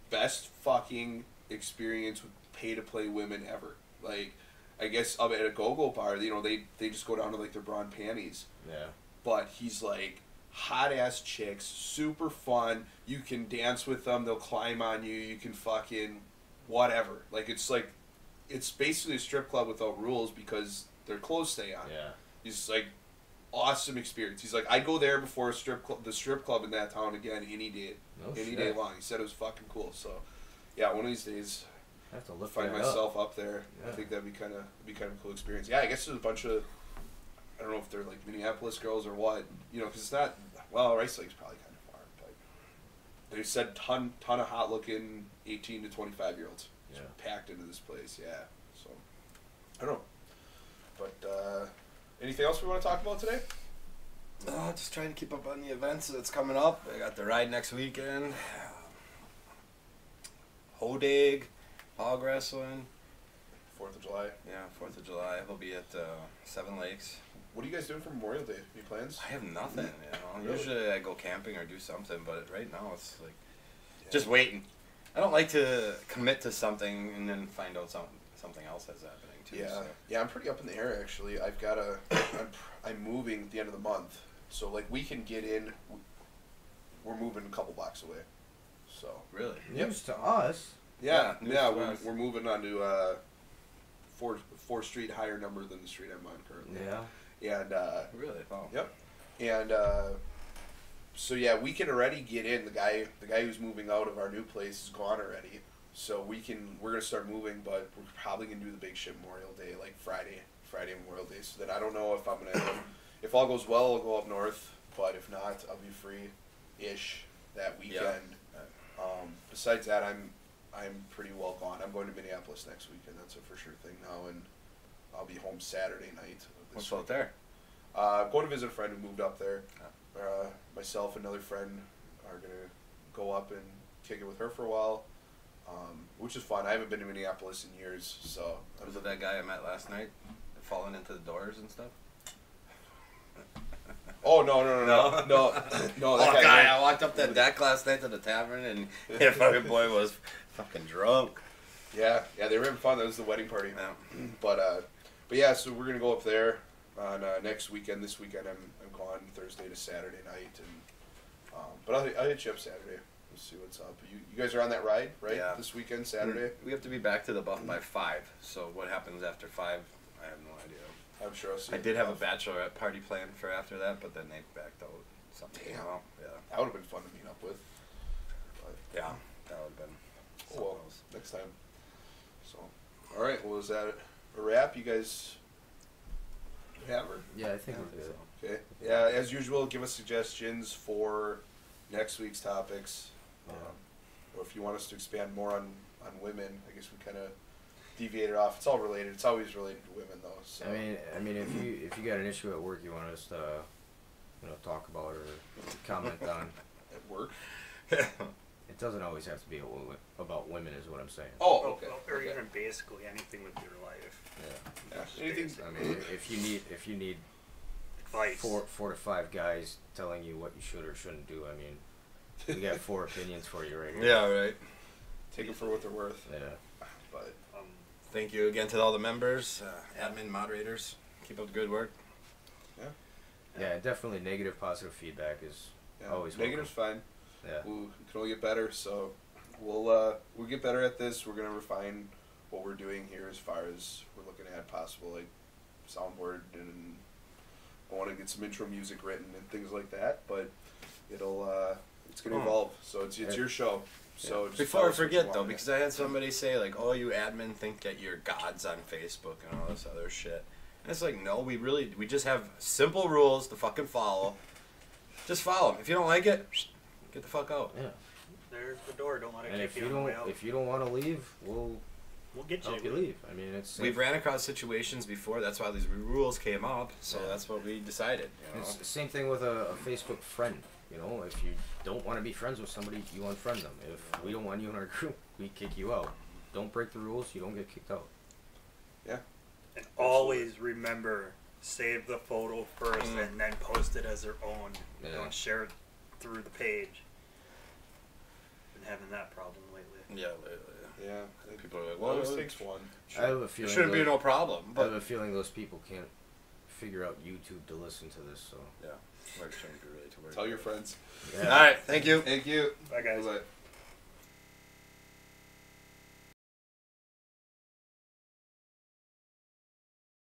best fucking experience with pay-to-play women ever. Like, I guess up at a go-go bar, you know, they just go down to like their brawn panties. Yeah. But he's like, hot ass chicks, super fun. You can dance with them. They'll climb on you. You can fucking whatever. Like it's basically a strip club without rules because their clothes stay on. Yeah. He's like, awesome experience. He's like, I go there before the strip club in that town again any day, day long. He said it was fucking cool. So yeah, one of these days, I have to look find that myself up there. Yeah. I think that'd be kind of a cool experience. Yeah, I guess there's a bunch of. I don't know if they're like Minneapolis girls or what, you know, because it's not. Well, Rice Lake's probably kind of far, but they said ton of hot looking 18 to 25-year-olds packed into this place. Yeah, so I don't know, but anything else we want to talk about today? Just trying to keep up on the events that's coming up. I got the ride next weekend. Hodag, hog wrestling. 4th of July. Yeah, 4th of July. We'll be at Seven Lakes. What are you guys doing for Memorial Day? Any plans? I have nothing, you know. Really? Usually I go camping or do something, but right now it's like just waiting. I don't like to commit to something and then find out something else that's happening too. Yeah, So. yeah, I'm pretty up in the air actually. I've got I'm moving at the end of the month, so like we can get in. We're moving a couple blocks away, so Really? News to us. yeah, news yeah, to us. we're moving on to 4th Street, higher number than the street I'm on currently. Yeah. And Really? Oh. yep, and so yeah, we can already get in. The guy who's moving out of our new place is gone already, so we're gonna start moving, but we're probably gonna do the big shit Memorial Day, like Friday Memorial Day. So then I don't know if I'm gonna, if all goes well, I'll go up north, but if not, I'll be free-ish that weekend. Yeah. Besides that, I'm pretty well gone. I'm going to Minneapolis next weekend. That's a for sure thing now, and I'll be home Saturday night. Of this What's out there? going to visit a friend who moved up there. Myself and another friend are gonna go up and kick it with her for a while, which is fun. I haven't been to Minneapolis in years, so. Was it that guy I met last night, falling into the doors and stuff? Oh no! That guy. I walked up that deck last night to the tavern, and that fucking boy was fucking drunk. Yeah, they were having fun. That was the wedding party. Yeah. But yeah, so we're gonna go up there on next weekend. This weekend I'm gone Thursday to Saturday night, and but I'll hit you up Saturday. We'll see what's up. You guys are on that ride, right? Yeah. This weekend, Saturday. We have to be back to the buff by 5. So what happens after 5? I have no idea. I'm sure I'll see. I you did have a off. bachelorette party planned for after that, but then they backed out. Something. Damn. Yeah. That would have been fun to meet up with. But, Yeah. That would have been. oh, well, something else. next time. So, all right. Well, is that a wrap? You guys have her? Yeah, I think we're good. So. Okay. Yeah. As usual, give us suggestions for next week's topics, or if you want us to expand more on women. I guess we kind of deviated off. It's all related. It's always related to women, though. So. I mean, if you got an issue at work you want us to, talk about or comment on, At work. it doesn't always have to be about women, is what I'm saying. Oh, okay. Or Okay. even basically anything with your life. Yeah. Yeah. Anything? I mean, if you need Advice. four to 5 guys telling you what you should or shouldn't do, I mean, we got 4 opinions for you right here. Yeah, right. Take it for what they're worth. Yeah. But Thank you again to all the members, admin, moderators. Keep up the good work. yeah. Yeah, definitely negative, positive feedback is always negative's welcome. fine. Yeah. We can only get better, so we'll get better at this. We're gonna refine what we're doing here as far as we're looking at possible like soundboard, and I want to get some intro music written and things like that. But it's gonna evolve. So it's your show. So just before tell I us what you forget though, want. because I had somebody say like, "Oh, you admin think that you're gods on Facebook and all this other shit." And it's like, no, we just have simple rules to fucking follow. Just follow them. If you don't like it, get the fuck out. Yeah. There's the door. Don't let it And kick if you you on the don't way out. if you don't want to leave, we'll Get help you leave. I mean, it's We've ran across situations before. That's why these rules came up. So Yeah. that's what we decided. You know? It's the same thing with a Facebook friend. You know, if you don't want to be friends with somebody, you unfriend them. If we don't want you in our group, we kick you out. Don't break the rules, you don't get kicked out. Yeah. And always remember, save the photo first and then post it as their own. Yeah. Don't share it through the page. Been having that problem lately. Yeah, lately. Yeah. People are like, It well, always takes one. I have a it feeling. shouldn't be no problem. I have But a feeling those people can't figure out YouTube to listen to this. So yeah, Mark shouldn't be really too worried. Tell your friends. yeah. All right, thank you. Thank you. Bye, guys. Bye.